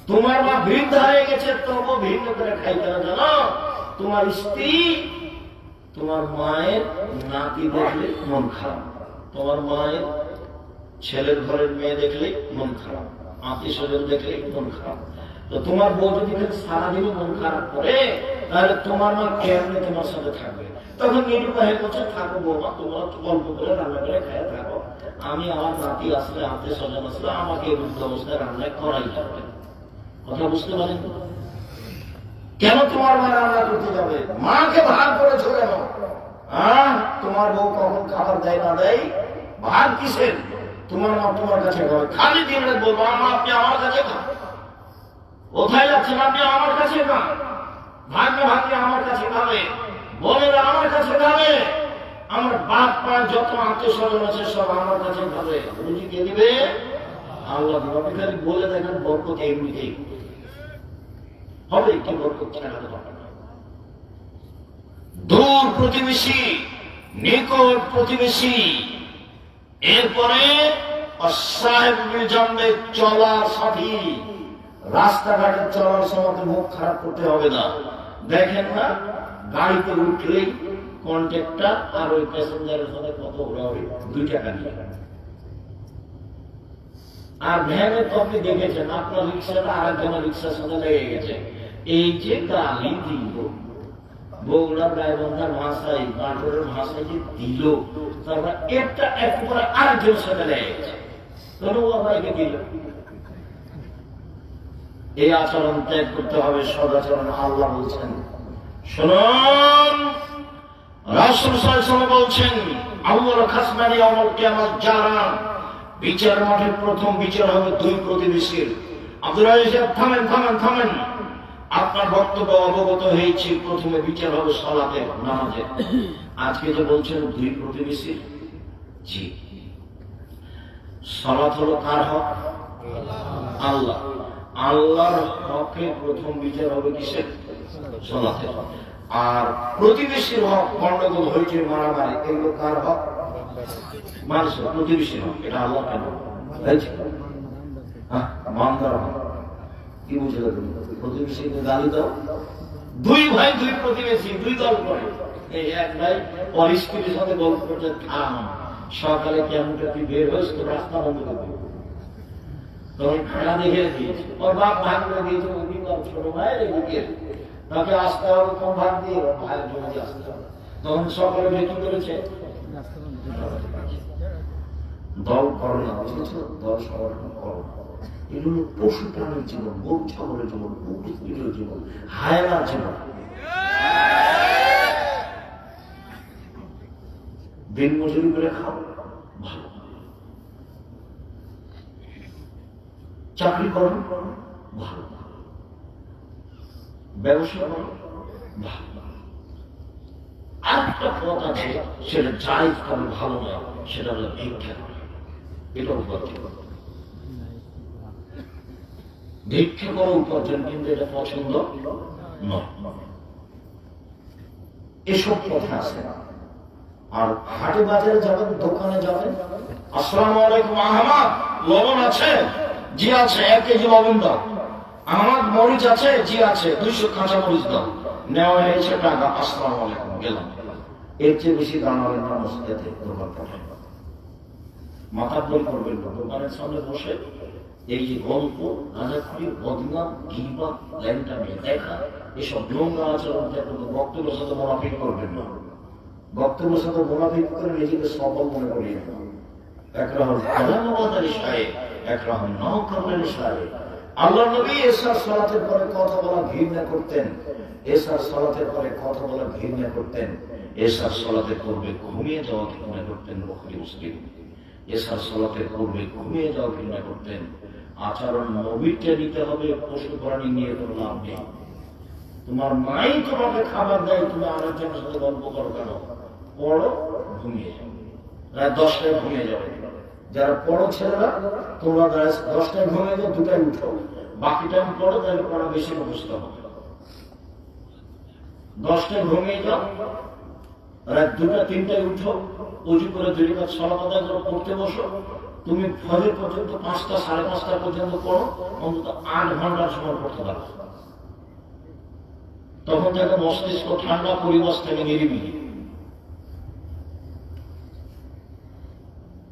তোমার মা বৃদ্ধা হয়ে গেছে, তবু ভিন্ন করে খাইতে না জানো। তোমার স্ত্রী তোমার মায়ের নাতি দেখলে মন খারাপ, তোমার মায়ের ছেলের ঘরের মেয়ে দেখলে মন খারাপ, আত্মীয় স্বজন দেখলে মন খারাপ। তো তোমার বউ যদি সারাদিনই মন খারাপ করে, তাহলে তোমার মা কেমনে তোমার সাথে থাকবে? তখন নিরুপায় করছে, থাকো বৌমা, তোমার গল্প করে রান্না করে খেয়ে থাকো, আমি আমার নাতি আসলে, আত্মীয় স্বজন আসলে আমাকে রুদ্ধ অবস্থায় রান্না করাই যাবে। কথা বুঝতে পারেন? কেন তোমার মা রান্না করতে যাবে? মাকে ভাগ করেছো কেন? তোমার বউ কখন খাবার দেয় না দেয়, ভাগ কিসের? তোমার মা তোমার কাছে খাবে, খালি দিনে বলবো মা আপনি আমার কাছে খান, কোথায় যাচ্ছেন আপনি আমার কাছে খান, ভাগ্য ভাগ্য আমার কাছে খাবে, বোনেরা আমার কাছে খাবে, আমার বাপ মা যত আত্মীয় স্বজন আছে সব আমার কাছে খাবে। রুজি কে দিবে? আল্লাহ দিবে। আপনি খালি বলে দেখেন বরকত এমনিতেই হবে, কি বরকত ছাড়াতে পারবে না। দূর প্রতিবেশী, নিকট প্রতিবেশী, এরপরে চলার সাথী, রাস্তাঘাটে চলার সময় মুখ খারাপ করতে হবে না। দেখেন না গাড়িতে উঠলেই কন্ট্রাক্টর আর ওই প্যাসেঞ্জারের সাথে কত ঘোরাঘুরি, 2 টাকা নিয়ে। আর ভ্যানে তো আপনি দেখেছেন, আপনার রিক্সাটা আরেকজনের রিক্সার সাথে লেগে গেছে, এই যে গালি দিল, বগুড়ার গাইবান্ধার ভাষায়, নাটোরের ভাষায় যে দিল, তারপর একটা একবারে আরেকজন সাথে লেগেছে, ভাইকে দিল। এই আচরণ ত্যাগ করতে হবে, সদাচরণ। আল্লাহ বলছেন, শুনুন, রাসূল সাল্লাল্লাহু আলাইহি ওয়াসাল্লাম বলছেন, আউয়াল খাসমানি ইয়াউমুল কিয়ামাত যারা বিচার মাঠে প্রথম বিচার হবে দুই প্রতিবেশীর। আব্দুল আজিজ সাহেব, থামেন থামেন থামেন, আপনার বক্তব্য অবগত হয়েছে, প্রথমে বিচার হবে সালাতে, নামাজে। আজকে যে বলছেন দুই প্রতিবেশীর, জি, সালাত হলো কার হক? আল্লাহ। আল্লাহর হকে প্রথম বিচার হবে কিসের? সালাতে। আর প্রতিবেশীর হক, গন্ডগোল হয়েছে, মারামারি, এগুলো কার হক? মানুষের। প্রতিবেশীর হক, এটা আল্লাহ কেন হয়েছে? মানদার হক। কি বুঝে গেল? প্রতিবেশীকে গালি দাও, দুই ভাই দুই প্রতিবেশী দুই দল করে, এই এক ভাই ওর স্ত্রীর সাথে গল্প করছে, সকালে কেমন তুই বের হয়েছ, তো রাস্তা বন্ধ করে দিল, তখন খানা দেখে দিয়েছে, ওর বাপ ভাগ করে দিয়েছে, ছোট ভাইয়ের এদিকে তাকে আসতে হবে, কম ভাগ দিয়ে ভাইয়ের জমি আসতে হবে। তখন সকালে কি করেছে? দল করো না, বুঝেছ? দল সংগঠন করো না। এগুলো পশু প্রাণীর জীবন, গরু ছাগলের জীবন, কুকুরের জীবন, হায়নার জীবন। দিন মজুরি করে খাও, ভালো। চাকরি করো, ভালো। ব্যবসা করো, ভালো। আরেকটা পথ আছে, সেটা যাই করে ভালো নয়, সেটা হলো ভিক্ষা করা। এটাও উপার্জন। ভিক্ষা করা উপার্জন, কিন্তু এটা পছন্দ নয়। এসব কথা আছে। আর হাটে বাজারে যাবেন, দোকানে যাবেন, আসসালামু আলাইকুম, আহমদ লবণ আছে? জি আছে, 1 কেজি লবণ দাও। আহমদ মরিচ আছে? জি আছে, 200 কাঁচা মরিচ দাও। নেওয়া হয়েছে টাকা, আসসালামু আলাইকুম, গেলাম। এর চেয়ে বেশি দাঁড়াবেন না মসজিদে, দোকান পাঠায় মাথা বই করবেন না। দোকানের সামনে বসে এই যে গল্প, রাজাখুরি, বদনাম, গীবত, ল্যাংটামি, দেখা, এসব নোংরা আচরণ থেকে বক্তব্যের সাথে মুনাফিক করবেন না। বক্তব্যের সাথে মুনাফিক করে নিজেকে সফল মনে করিয়ে না। একরাহুল কালামুল সাহেব, একরাহুল নওকাবুল সাহেব। আল্লাহ নবী এশার সালাতের পরে কথা বলা ঘৃণা করতেন। এশার সালাতের পরে কথা বলা ঘৃণা করতেন। এশার সালাতের পূর্বে ঘুমিয়ে যাওয়া ঘৃণা করতেন। বুখারী মুসলিম। এশার সালাতের পূর্বে ঘুমিয়ে যাওয়া ঘৃণা করতেন। আচরণ নবীকে নিতে হবে, পশু প্রাণী নিয়ে কোনো লাভ নেই। তোমার মাই তোমাকে খাবার দেয়, তুমি আরেকজনের সাথে গল্প করো কেন? পড়ো, ঘুমিয়ে যাও, রাত 10টায় ঘুমিয়ে যাবে। যারা পড়ো ছেলেরা, তোমরা 10টায় ঘুমিয়ে যাও, 2টায় উঠো, বাকি টাইম পড়ো, তাহলে পড়া বেশি মুখস্থ হবে। 10টায় ঘুমিয়ে যাও, রাত 2টা 3টায় উঠো, উজু করে 2 রাকাত সালাত আদায় করে পড়তে বসো। তুমি ফজর পর্যন্ত 5টা 5:30টা পর্যন্ত পড়ো, অন্তত 8 ঘন্টার সময় পড়তে পারো। তখন থেকে মস্তিষ্ক ঠান্ডা, পরিবেশ থেকে নিরিবিলি।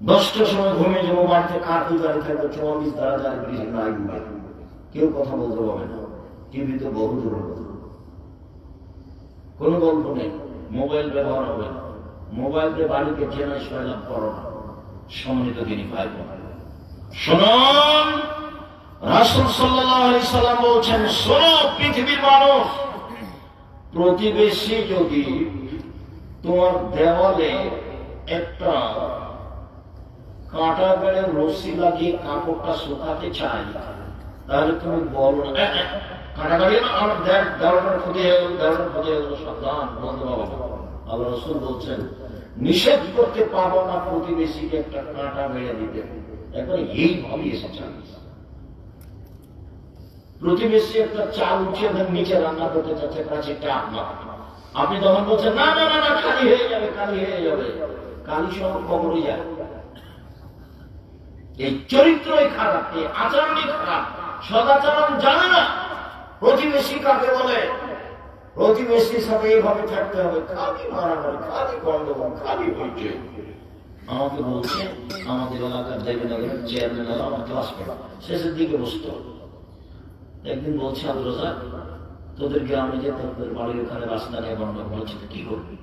10টার সময় ঘুমিয়ে যাবো, বাড়িতে কাঠি গাড়ি থাকবে, 44 দ্বারা যার বেশি নাই ঘুমে, কেউ কথা বলতে পারবে না। টিভিতে বহু দূর কোনো গল্প নেই, মোবাইল ব্যবহার হবে না। মোবাইল দিয়ে বাড়িতে জেনে শয়লাভ করো না। সম্মানিত দিনী ভাই বোন, শুনুন, রাসূল সাল্লাল্লাহু আলাইহি সাল্লাম বলছেন, শোনো পৃথিবীর মানুষ, প্রতিবেশী যদি তোমার দেওয়ালে একটা কাঁটা বেড়ে রশি লাগিয়ে কাপড়টা শুকাতে চায়, তাহলে তুমি বলো না, কাঁটা গাড়িয়ে না, আমার দেওয়ালটা ক্ষতি হয়ে গেল, দেওয়ালটা ক্ষতি হয়ে গেল, সাবধান, বলতে পারবো না। আল্লাহ রাসূল বলছেন, নিষেধ করতে পারবো না প্রতিবেশীকে একটা কাঁটা বেড়ে দিতে। এখন এইভাবে এসেছেন, প্রতিবেশী একটা চাল উঠিয়ে নিচে রান্না করতে চাচ্ছে, কাছে টাপ না, আপনি তখন বলছেন না না না না, খালি হয়ে যাবে, খালি হয়ে যাবে, কালি সহ কবরে যায়। এই চরিত্রই খারাপ, এই আচরণই খারাপ, সদাচরণ জানে না প্রতিবেশী কাকে বলে। প্রতিবেশীর সাথে এইভাবে থাকতে হবে, খালি মারামারি, খালি গন্ডগোল, খালি হইছে। আমাকে বলছে, আমাদের এলাকার দেবীনগরের চেয়ারম্যান হলো আমার ক্লাসমেট, শেষের দিকে বসতো। একদিন বলছে, আব্দুল রাজ্জাক, তোদের গ্রামে যে তোদের বাড়ির ওখানে রাস্তা নিয়ে গন্ডগোল বলছি, কি করবি?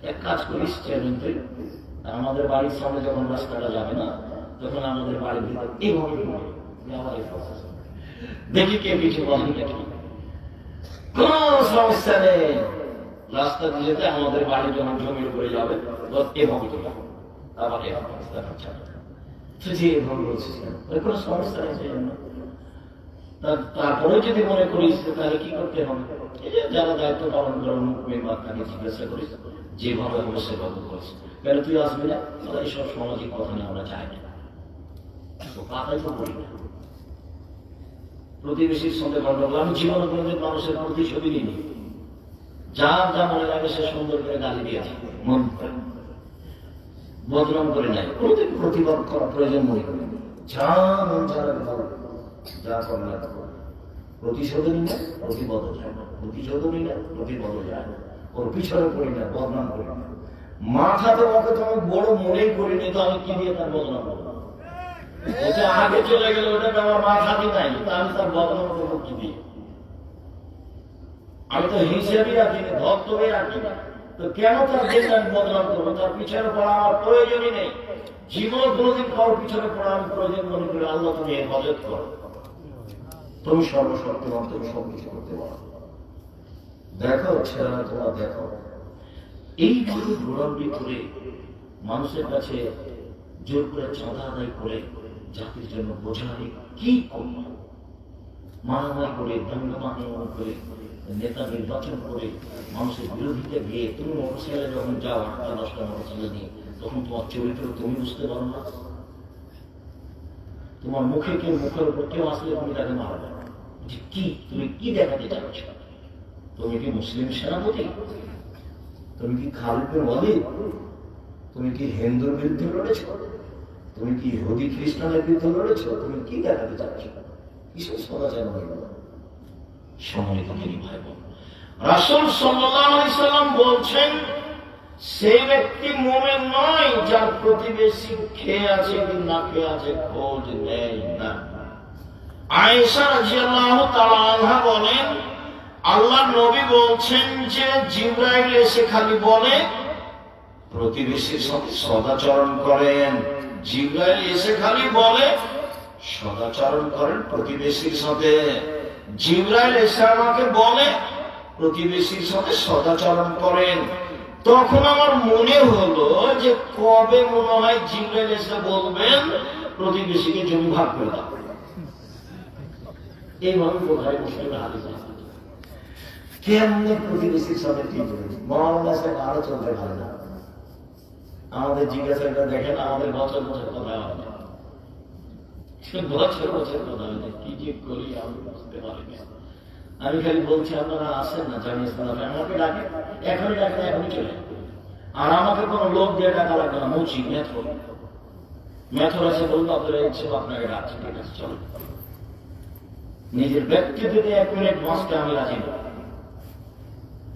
এক কাজ করিস চেয়ারম্যান, তুই আমাদের বাড়ির সামনে যখন রাস্তাটা যাবে না, তখন আমাদের বাড়ির ভিতরে এইভাবে দেখি কে কিছু বলেন নাকি। কোন সমস্যা নেই, রাস্তা দিয়ে আমাদের বাড়ি যখন জমির উপরে যাবে এভাবে আবার কোনো সমস্যা নেই। সেই জন্য তারপরে যদি মনে করিস তাহলে কি করতে হবে, এই যে যারা দায়িত্ব পালন করার তাকে জিজ্ঞাসা করিস, যেভাবে হবে সেভাবে করিস। কেন তুই আসবি না? এইসব সামাজিক কথা নিয়ে আমরা চাই না, পাতাই তো করি না। প্রতিবেশীর সঙ্গে গন্ডগোল, আমি জীবনে কোনদিন মানুষের প্রতিশোধী নিইনি। যার যা মনে লাগে সে সুন্দর করে গালি দিয়েছে, মন বদনাম করে নাই, কোনদিন প্রতিবাদ করার প্রয়োজন মনে করি। যা মন যারা যা করলে প্রতিশোধনী না, প্রতিবদ যায় না, প্রতিশোধনী না, প্রতিবদ যায় না। ওর পিছনে করি না, বদনাম করি না। মাথা তোমাকে তো আমি বড় মনেই করিনি, তো আমি কি দিয়ে তার বদনাম করবো? ওটা আগে চলে গেলে ওটাকে আমার মাথাতে নাই, আমি তার বদনাম করবো কি দিয়ে? আমি তো হিসেবেই রাখিনি, ধর্তব্যই রাখিনি, তো কেন তার জন্য আমি বদনাম করবো? তার পিছনে পড়া আমার প্রয়োজনই নেই। জীবন কোনোদিন কারোর পিছনে পড়া আমি প্রয়োজন মনে করি। আল্লাহ তুমি হেফাজত করো, তুমি সর্বশক্তিমান, তুমি সবকিছু করতে পারো। দেখো ছেলেরা, তোমরা দেখো, এইভাবে ঘোরাঘুরি করে মানুষের কাছে জোর করে চাঁদা আদায় করে জাতির জন্য বোঝাই কি করব, মারামারি করে, দণ্ডমানি করে, নেতা নির্বাচন করে, মানুষের বিরোধিতা গিয়ে তুমি মোটরসাইকেলে যখন যাও 8টা-10টা মোটরসাইকেল নিয়ে, তখন তোমার চরিত্র তুমি বুঝতে পারো না। তোমার মুখে কেউ, মুখের উপর কেউ আসলে তুমি তাকে মারবে যে কি, তুমি কি দেখাতে চাচ্ছ? তুমি কি মুসলিম সেনাপতি? তুমি কি খালিদ বিন ওয়ালিদ? তুমি কি হিন্দুর বিরুদ্ধে লড়েছ? তুমি কি ইহুদি খ্রিস্টানের বিরুদ্ধে লড়েছ? তুমি কি দেখাতে চাচ্ছ? কিসের সদাচার হইল? সম্মানিত দিনী ভাই বোন, রাসূল সাল্লাল্লাহু আলাইহি সাল্লাম বলছেন, সেই ব্যক্তি মুমিন নয় যার প্রতিবেশী খেয়ে আছে কি না খেয়ে আছে খোঁজ নেয় না। আয়েশা রাদিয়াল্লাহু তাআলা আনহা বলেন, আল্লাহর নবী বলছেন যে জিবরাইল এসে খালি বলে প্রতিবেশীর সাথে সদাচরণ করেন। জিবরাইল এসে খালি বলে সদাচরণ করেন প্রতিবেশীর সাথে। জিবরাইল এসে আমাকে বলে প্রতিবেশীর সাথে সদাচরণ করেন। তখন আমার মনে হলো যে কবে মনে হয় জিবরাইল এসে বলবেন প্রতিবেশীকে জমি ভাগ করে দাও। এইভাবে কোথায় মুসলিম হাদিস কেমনি প্রতিবেশীর সাথে কি করবে? মহারানা সাহেব আরো চলতে পারে না। আমাদের জিজ্ঞাসা দেখেন, আমাদের বছর বছর কথা হয়, বছর বছর কথা হয়, কি যে করি আমি বুঝতে পারি না। আমি খালি বলছি আপনারা আসেন না, জানিয়ে আমাকে ডাকে, এখনই ডাকে, এখনই চলে। আর আমাকে কোনো লোক দিয়ে ডাকা লাগবে না, মুচি মেথর মেথর আছে বলবো আপনারা ইচ্ছে আপনাকে ডাকছে, ঠিক আছে চলো। নিজের ব্যক্তিত্বে 1 মিনিট বাঁচতে আমি রাজি না,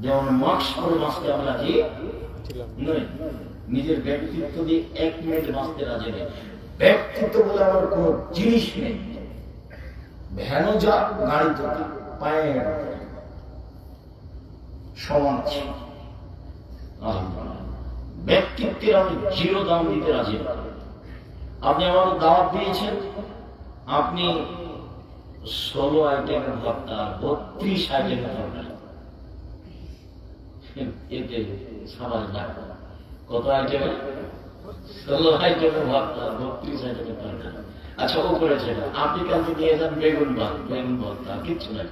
যেমন মাস্ক করে বাঁচতে আমি রাজি নই। নিজের ব্যক্তিত্ব দিয়ে 1 মিনিট বাঁচতে রাজি নেই। ব্যক্তিত্ব বলে আমার কোন জিনিস নেই। ভ্যানও যা, গাড়ি তো পায়ে সমান আছে। ব্যক্তিত্বের আমি 0 দাম দিতে রাজি না। আপনি আমার দাওয়াত দিয়েছেন, আপনি 16 আইটেমের ভর্তা, 32 আইটেমের তরকারি, এতে সবাই যাবে। কত আইটেমে? 16 আইটেমের ভর্তা, 32 আইটেমের তরকারি। আচ্ছা, ও করেছে না, আপনি কালকে নিয়ে যান বেগুন ভাত, বেগুন ভর্তা, কিচ্ছু নাই,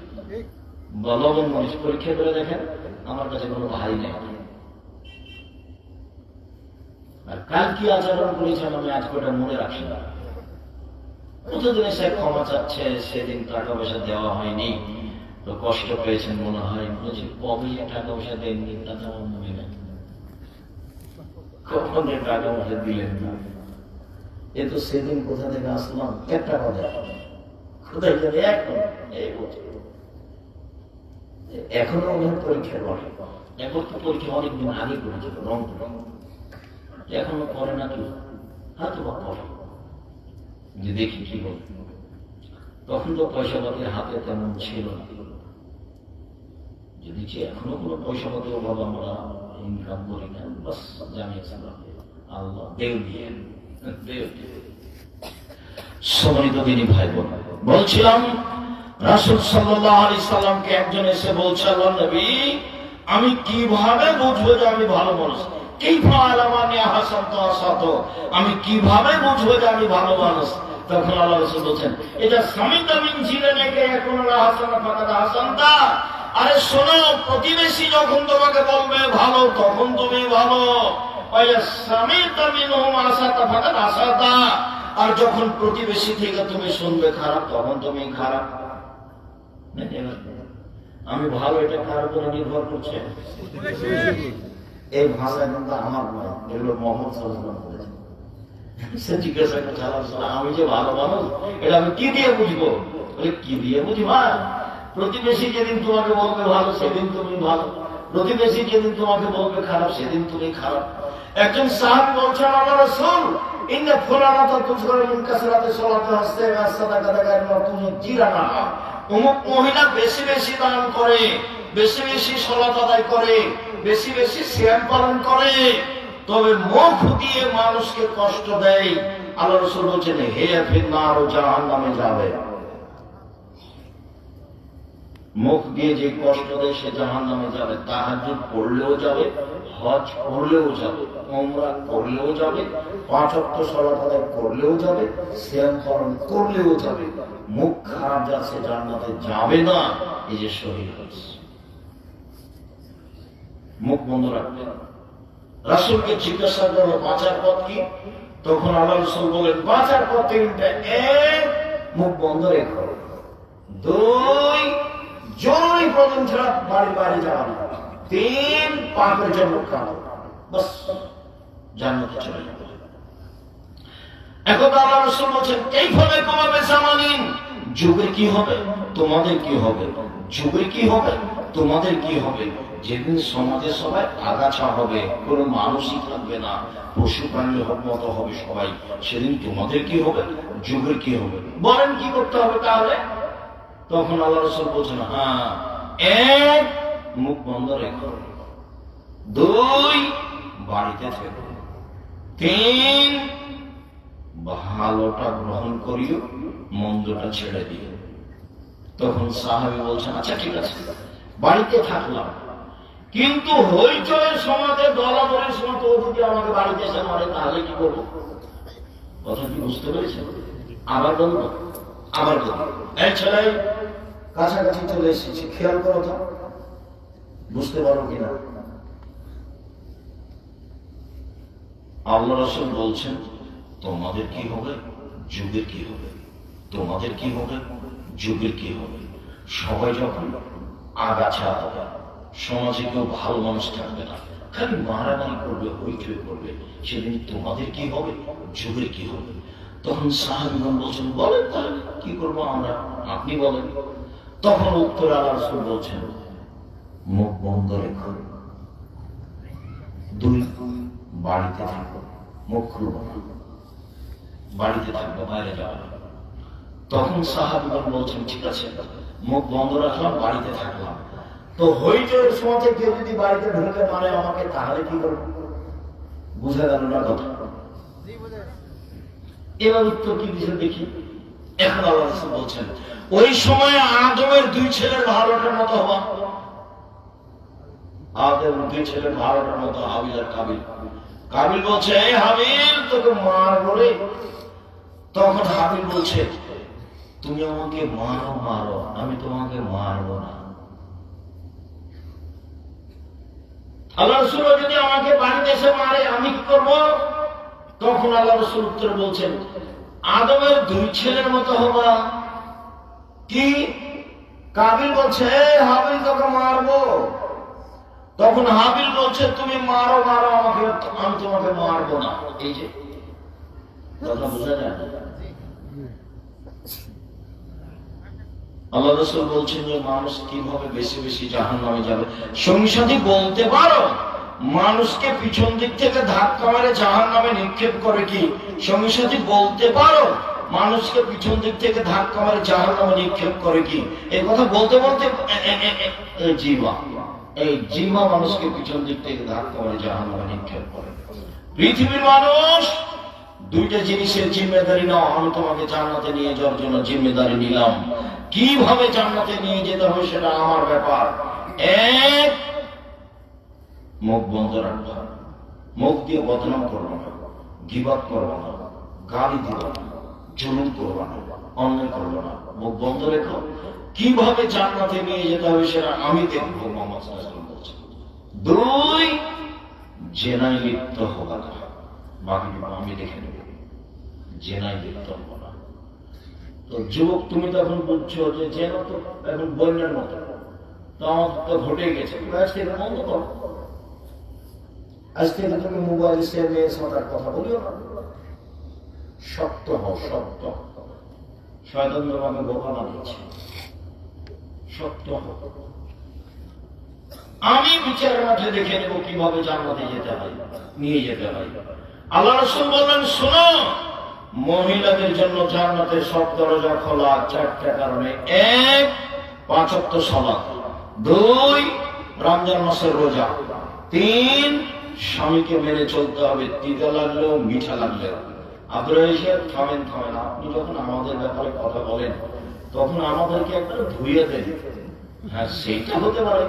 লবণ মরিচ পরীক্ষা করে দেখেন, আমার কাছে কোনো ভাই নেই। আর কাল কি আচরণ করেছেন আমি আজ কটা মনে রাখি না। প্রতিদিনে সে ক্ষমা চাচ্ছে, সেদিন টাকা পয়সা দেওয়া হয়নি, তো কষ্ট পেয়েছেন মনে হয়। বলছি কবে টাকা পয়সা দেননি তা তো আমার মনে নেই, কখন টাকা পয়সা দিলেন না। এ তো সেদিন কোথা থেকে আসলাম, একটা কথা কোথায় যাবে এখন এই বছর। এখনো ওদের পরীক্ষা করে, এখন তো পরীক্ষা অনেকদিন আগে করেছিল রংপুর, এখনো করে না কি, হয়তো বা করে, যে দেখি কি বল। তখন তো পয়সা পাতির হাতে তেমন ছিল না, যদি এখনো কোনো পয়সা মতো বাবা আমরা ইনকাম করি না, বাস জানিয়েছিলাম আল্লাহ দেও দিয়ে সম্মানিত দিনী ভাই বোন, বলছিলাম রাসূল সাল্লাল্লাহু আলাইহি সাল্লামকে একজন এসে বলছে, আল্লাহ নবী আমি কিভাবে বুঝবো যে আমি ভালো মানুষ? আমি কিভাবে বুঝবো যে আমি ভালো মানুষ? তখন আল্লাহ রাসূল বলছেন, এটা সামিতা মিন জিরানিকা ইয়াকুনু হাসানা ফাকাদ হাসানতা। আরে শোনো, প্রতিবেশী যখন তোমাকে বলবে ভালো তখন তুমি ভালো, সামিতা মিনহুম আসাতা ফাকাদ আসাতা। আর যখন প্রতিবেশী থেকে তুমি শুনবে খারাপ তখন তুমি খারাপ। আমি ভালো, এটা কার উপরে নির্ভর করছে? এই ভাষা কিন্তু আমার নয়, এগুলো মোহাম্মদ সাল্লাল্লাহু আলাইহি ওয়াসাল্লাম বলেছেন। সে জিজ্ঞাসা করছে, আমি যে ভালো মানুষ এটা আমি কি দিয়ে বুঝবো? বলে কি দিয়ে বুঝবা? প্রতিবেশী যেদিন তোমাকে বলবে ভালো সেদিন তুমি ভালো, প্রতিবেশী যেদিন তোমাকে বলবে খারাপ সেদিন তুমি খারাপ। একজন সাহাবী বলছেন, আল্লাহ রাসূল ইন্না ফুলানাতা তুযকারু মিন কাসরাতি সালাতি হাসতে সাদাকাতা গায়রু তুজিরানা। অমুক মহিলা বেশি বেশি দান করে, বেশি বেশি সালাত আদায় করে, বেশি বেশি সিয়াম পালন করে, তবে মুখ দিয়ে মানুষকে কষ্ট দেয়। আল্লাহ রাসূল বলছেন, হে ফিন্নার ও জাহান্নামে যাবে। মুখ দিয়ে যে কষ্ট দেয় সে জাহান্নামে যাবে। তাহাজ্জুদ পড়লেও যাবে, হজ করলেও যাবে, উমরা করলেও যাবে, 5 ওয়াক্ত সালাত আদায় করলেও যাবে, সিয়াম পালন করলেও যাবে। মুখ খারাপ যাচ্ছে জান্নাতে যাবে না। এই যে শহীদ হচ্ছে, মুখ বন্ধ রাখবে। রাসূলকে জিজ্ঞাসা করলো বাঁচার পথ কি? তখন আল্লাহ রাসূল বলেন, বাঁচার পথ তিনটা। 1, মুখ বন্ধ রেখো। 2, জরুরি প্রয়োজন ছাড়া বাড়ি বাড়ি যাওয়া না। 3, পাপের জন্য খাও, বাস জান্নাতে চলে যাবে। এখন আল্লাহ রাসূল বলেন, এইভাবে কমাবে জামানিন। যুগের কি হবে? তোমাদের কি হবে? যুগের কি হবে? তোমাদের কি হবে? যেদিন সমাজে সবাই আগাছা হবে, কোনো মানুষই থাকবে না, পশু প্রাণীর মতো হবে সবাই, সেদিন তোমাদের কি হবে? যুগের কি হবে? বলেন কি করতে হবে তাহলে? তখন আল্লাহ রাসূল বলছেন, 1, মুখ বন্ধ রেখো। 2, বাড়িতে থেকো। 3, ভালোটা গ্রহণ করিও, মন্দটা ছেড়ে দিও। তখন সাহাবী বলছেন, আচ্ছা ঠিক আছে, বাড়িতে থাকলাম, কিন্তু হইচয়ের সমাজে দলাদলের সময় তো যদি আমাকে বাড়িতে এসে মারে তাহলে কি করবো? কথা কি বুঝতে পেরেছেন? আবার বলবো, আবার বলবো, এই ছেলে কাছাকাছি চলে এসেছি, খেয়াল করো তো, বুঝতে পারো কিনা? আল্লাহ রাসূল বলছেন, তোমাদের কি হবে? যুগের কি হবে? তোমাদের কি হবে? যুগের কি হবে? সবাই যখন আগাছা হবে, সমাজে কেউ ভালো মানুষ থাকবে না, খালি মারামারি করবে, হইচই করবে, সেদিন তোমাদের কি হবে? যুগের কি হবে? তখন সাহাবীগণ বলছেন, বলেন তাহলে কি করবো আমরা, আপনি বলেন। তখন উত্তরে আল্লাহ রাসূল বলছেন, মুখ বন্ধ রেখো। 2, বাড়িতে থাকো, মুখ খুলবো না, বাড়িতে থাকবো, বাইরে যাবো না। তখন সাহাবীগণ বলছেন, ঠিক আছে, মুখ বন্ধ রাখলাম, বাড়িতে থাকলাম, তো হইচয়ের সময় কেউ যদি বাড়িতে ঢুকে মারে আমাকে তাহলে কি করবো? বুঝা গেল না কথা? এবার উত্তর কি দিছে দেখি। এখন আল্লাহ রাসূল বলছেন, ওই সময় আদমের 2 ছেলের ভালোটার মতো হবা। আদমের 2 ছেলের ভালোটার মতো হাবিল আর কাবিল। কাবিল বলছে, এই হাবিল তোকে মারবো রে। তখন হাবিল বলছে, তুমি আমাকে মারো মারো, আমি তোমাকে মারবো না। আল্লাহ রাসূল যদি আমাকে বাড়িতে এসে মারে আমি কি করবো? তখন আল্লাহ রাসূল উত্তরে বলছেন, আদমের 2 ছেলের মতো হবা। কি? কাবিল বলছে, হাবিল তোকে মারবো। তখন হাবিল বলছে, তুমি মারো মারো আমাকে, আমি তোমাকে মারবো না। এই যে কথা বোঝা যায়। আল্লাহ রাসূল বলছেন যে মানুষ কিভাবে বেশি বেশি জাহান্নামে যাবে। সঙ্গী সাথী বলতে পারো, মানুষকে পিছন দিক থেকে ধাক্কা মারে জাহান্নামে নিক্ষেপ করে কি? সঙ্গী সাথী বলতে পারো, মানুষকে পিছন দিক থেকে ধাক্কা মারে জাহান্নামে নিক্ষেপ করে কি? এই কথা বলতে বলতে জিহ্বা, এই জিহ্বা মানুষকে পিছন দিক থেকে ধাক্কা মারে জাহান্নামে নিক্ষেপ করে। পৃথিবীর মানুষ দুইটা জিনিসের জিম্মেদারি নাও। আমি তোমাকে জান্নাতে নিয়ে যাওয়ার জন্য জিম্মেদারি নিলাম। কিভাবে জান্নাতে নিয়ে যেতে হবে সেটা আমার ব্যাপার। এক, মুখ বন্ধ রাখবো, মুখ দিয়ে বদনাম করবো না, গীবত করবো না, গালি দিব না, জুলুম করবো না, অন্যায় করবো না। মুখ বন্ধ রেখো। কিভাবে জান্নাতে নিয়ে যেতে হবে সেটা আমি দেখবো, মুহাম্মদ সাল্লাল্লাহু আলাইহি ওয়াসাল্লাম বলছেন। দুই, জেনায় লিপ্ত হবা না, বাকি আমি দেখে নেব, জেনায় লিপ্ত হবো না। তো যুবক, তুমি তো এখন বলছো যে জেনা তো এখন বন্যার মতো, তো আমার তো ঘটে গেছে, আজ থেকে বন্ধ করো। আজ থেকে তুমি মোবাইল সে মেয়ের সাথে কথা বলিও না। শক্ত হও, শক্ত। শয়তান তোমাকে বোকা বানিয়েছে। শক্ত হও। আমি বিচারের মাঠে দেখে নেব কিভাবে জান্নাতে যেতে হয়, নিয়ে যেতে হয়। আল্লাহ রাসূল বললেন, শোনো, মহিলাদের জন্য জান্নাতের সব দরজা খোলা চারটা কারণে। এক, 5 ওয়াক্ত সালাত। 2, রমজান মাসের রোজা। 3, স্বামীকে মেনে চলতে হবে, তিতা লাগলেও মিঠা লাগলেও। আপনারা এসে থামেন। আপনি যখন আমাদের ব্যাপারে কথা বলেন তখন আমাদেরকে একবার ধুইয়ে দেন। হ্যাঁ, সেইটা হতে পারে।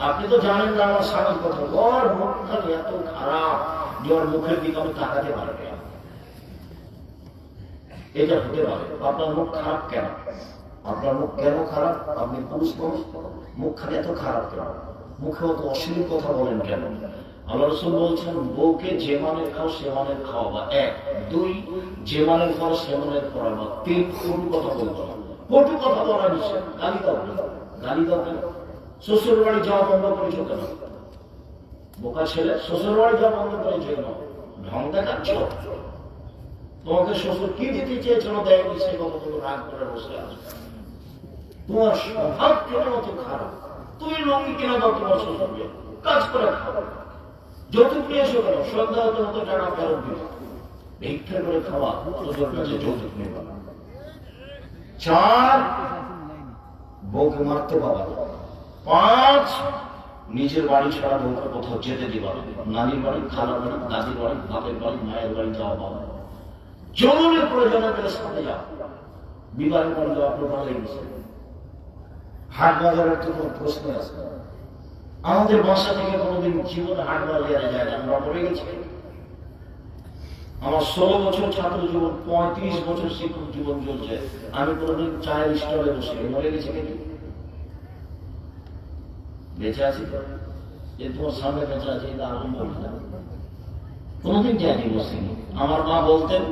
আপনি তো জানেন না আমার স্বামীর কথা, ওর মুখটা এত খারাপ যে ওর মুখের দিকে আমি তাকাতে পারবে। এটা হতে পারে। আপনার মুখ খারাপ কেন? আপনার মুখ কেন খারাপ? আপনি পুরুষ মানুষ, মুখখানে এত খারাপ কেন? মুখে অত অশ্লীল কথা বলেন কেন? আল্লাহ রাসূল বলছেন, বউকে যে মানের খাও সে মানের খাওয়াবা। 1, 2, যে মানের খাও সে মানের পড়াবা। 3, কটু কথা বলবো না। কটু কথা বলা নিষেধ। গালি দাও না। গালি দাও কেন? শ্বশুর বাড়ি যাওয়া বন্ধ করেছো কেন? বোকা ছেলে, শ্বশুর বাড়ি যাওয়া বন্ধ করেছো কেন? ঢং দেখাচ্ছ? তোমাকে শ্বশুর কি দিতে চেয়েছিল দেয়নি, সে কথা তুমি রাগ করে বসে আছো। তোমার স্বভাব কেন অত খারাপ? তুমি লঙ্গি কেন দাও তোমার শ্বশুরকে? কাজ করে খাও। যৌতুক নিয়ে এসো কেন? সন্ধ্যা হতে হতে টাকা ফেরত দিও। ভিক্ষা করে খাওয়া, শ্বশুর কাছে যৌতুক নেবা। 4, বউকে মারতে পাবা। 5, নিজের বাড়ি ছাড়া বউকে কোথাও যেতে দিবা না। নানির বাড়ি, খালার বাড়ি, দাদির বাড়ি, বাপের বাড়ি, মায়ের বাড়ি যাওয়া পাবা। জরুরি প্রয়োজনে গেলে সাথে যাও। বিবাহের বাড়ি যাওয়া প্রধান লেগেছে। হাট বাজারের তো কোনো প্রশ্ন আছে? আমাদের বাসা থেকে কোনোদিন জীবনে হাট বাজারে যায় না, আমরা পড়ে গেছি। আমার 16 বছর ছাত্র জীবন, 35 বছর শিক্ষক জীবন চলছে, আমি কোনোদিন চায়ের স্টলে বসে মরে গেছি নাকি? বেঁচে আছি তো? যে তোমার সামনে বেঁচে আছে এটা আরম্ভ বলি না, কোনোদিন যায়নি বসিনি। আমার মা বলতেন,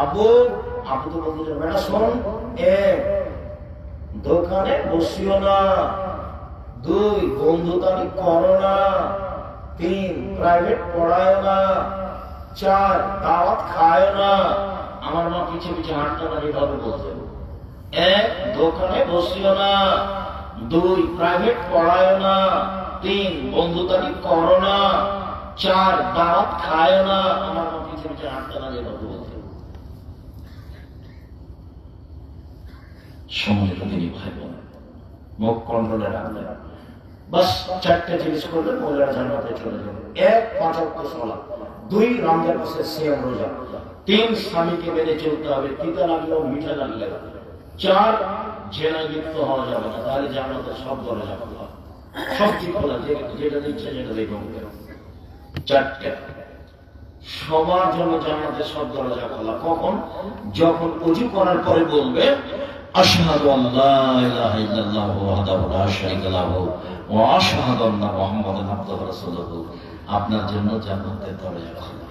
আপু তো বলতেন, বেটা শোন, 1, দোকানে বসিও না। 2, বন্ধুতানি করো না। 3, প্রাইভেট পড়ায় না। 4, দাওয়াত খায় না। আমার মা পিছে পিছে হাঁটতে না, এভাবে বলতেন। 1, দোকানে বসিও না। 2, প্রাইভেট পড়ায় না। 3, বন্ধুতানি করো না। 4, দাওয়াত খায় না। আমার মা পিছে পিছে হাঁটতে না, এভাবে বলতেন। সময় দিনই ভাই বোন, মুখ কন্ট্রোলে রাখবেন। বাস 4টে জিনিস করলে মহিলারা জান্নাতে চলে যাবে। 1, 5 ওয়াক্ত সালাত। 2, রমজান মাসের সিয়াম রোজা। 3, স্বামীকে মেনে চলতে হবে, তিতা লাগলেও মিঠা লাগলেও। 4, জেনায় লিপ্ত হওয়া যাবে না, তাহলে জান্নাতের সব দরজা খোলা, সব কি খোলা, যেটা দিচ্ছে যেটা দেখুন। 4টে সবার জন্য জান্নাতের সব দরজা খোলা। কখন? যখন ওযু করার পরে বলবে, আশহাদু আল্লা ইলাহা ইল্লাল্লাহু ওয়াহদাহু লা শারীকা লাহু ওয়া আশহাদু আন্না মুহাম্মাদান আবদুহু ওয়া রাসূলুহু। আপনার জন্য জান্নাতের দরজা খোলা।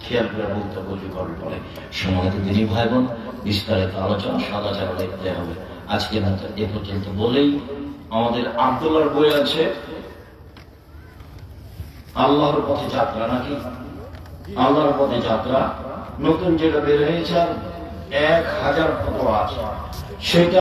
খেয়াল করে বলতে ওযু করার পরে। সম্মানিত দিনী ভাই বোন, বিস্তারিত আলোচনা সদাচার দেখতে হবে। আজকে মতো এ পর্যন্ত বলেই, আমাদের আব্দুল্লাহর বই আছে আল্লাহর পথে যাত্রা, নাকি? আল্লাহর পথে যাত্রা নতুন যেটা বের হয়েছে, 1000 ফটো আছে সেটা।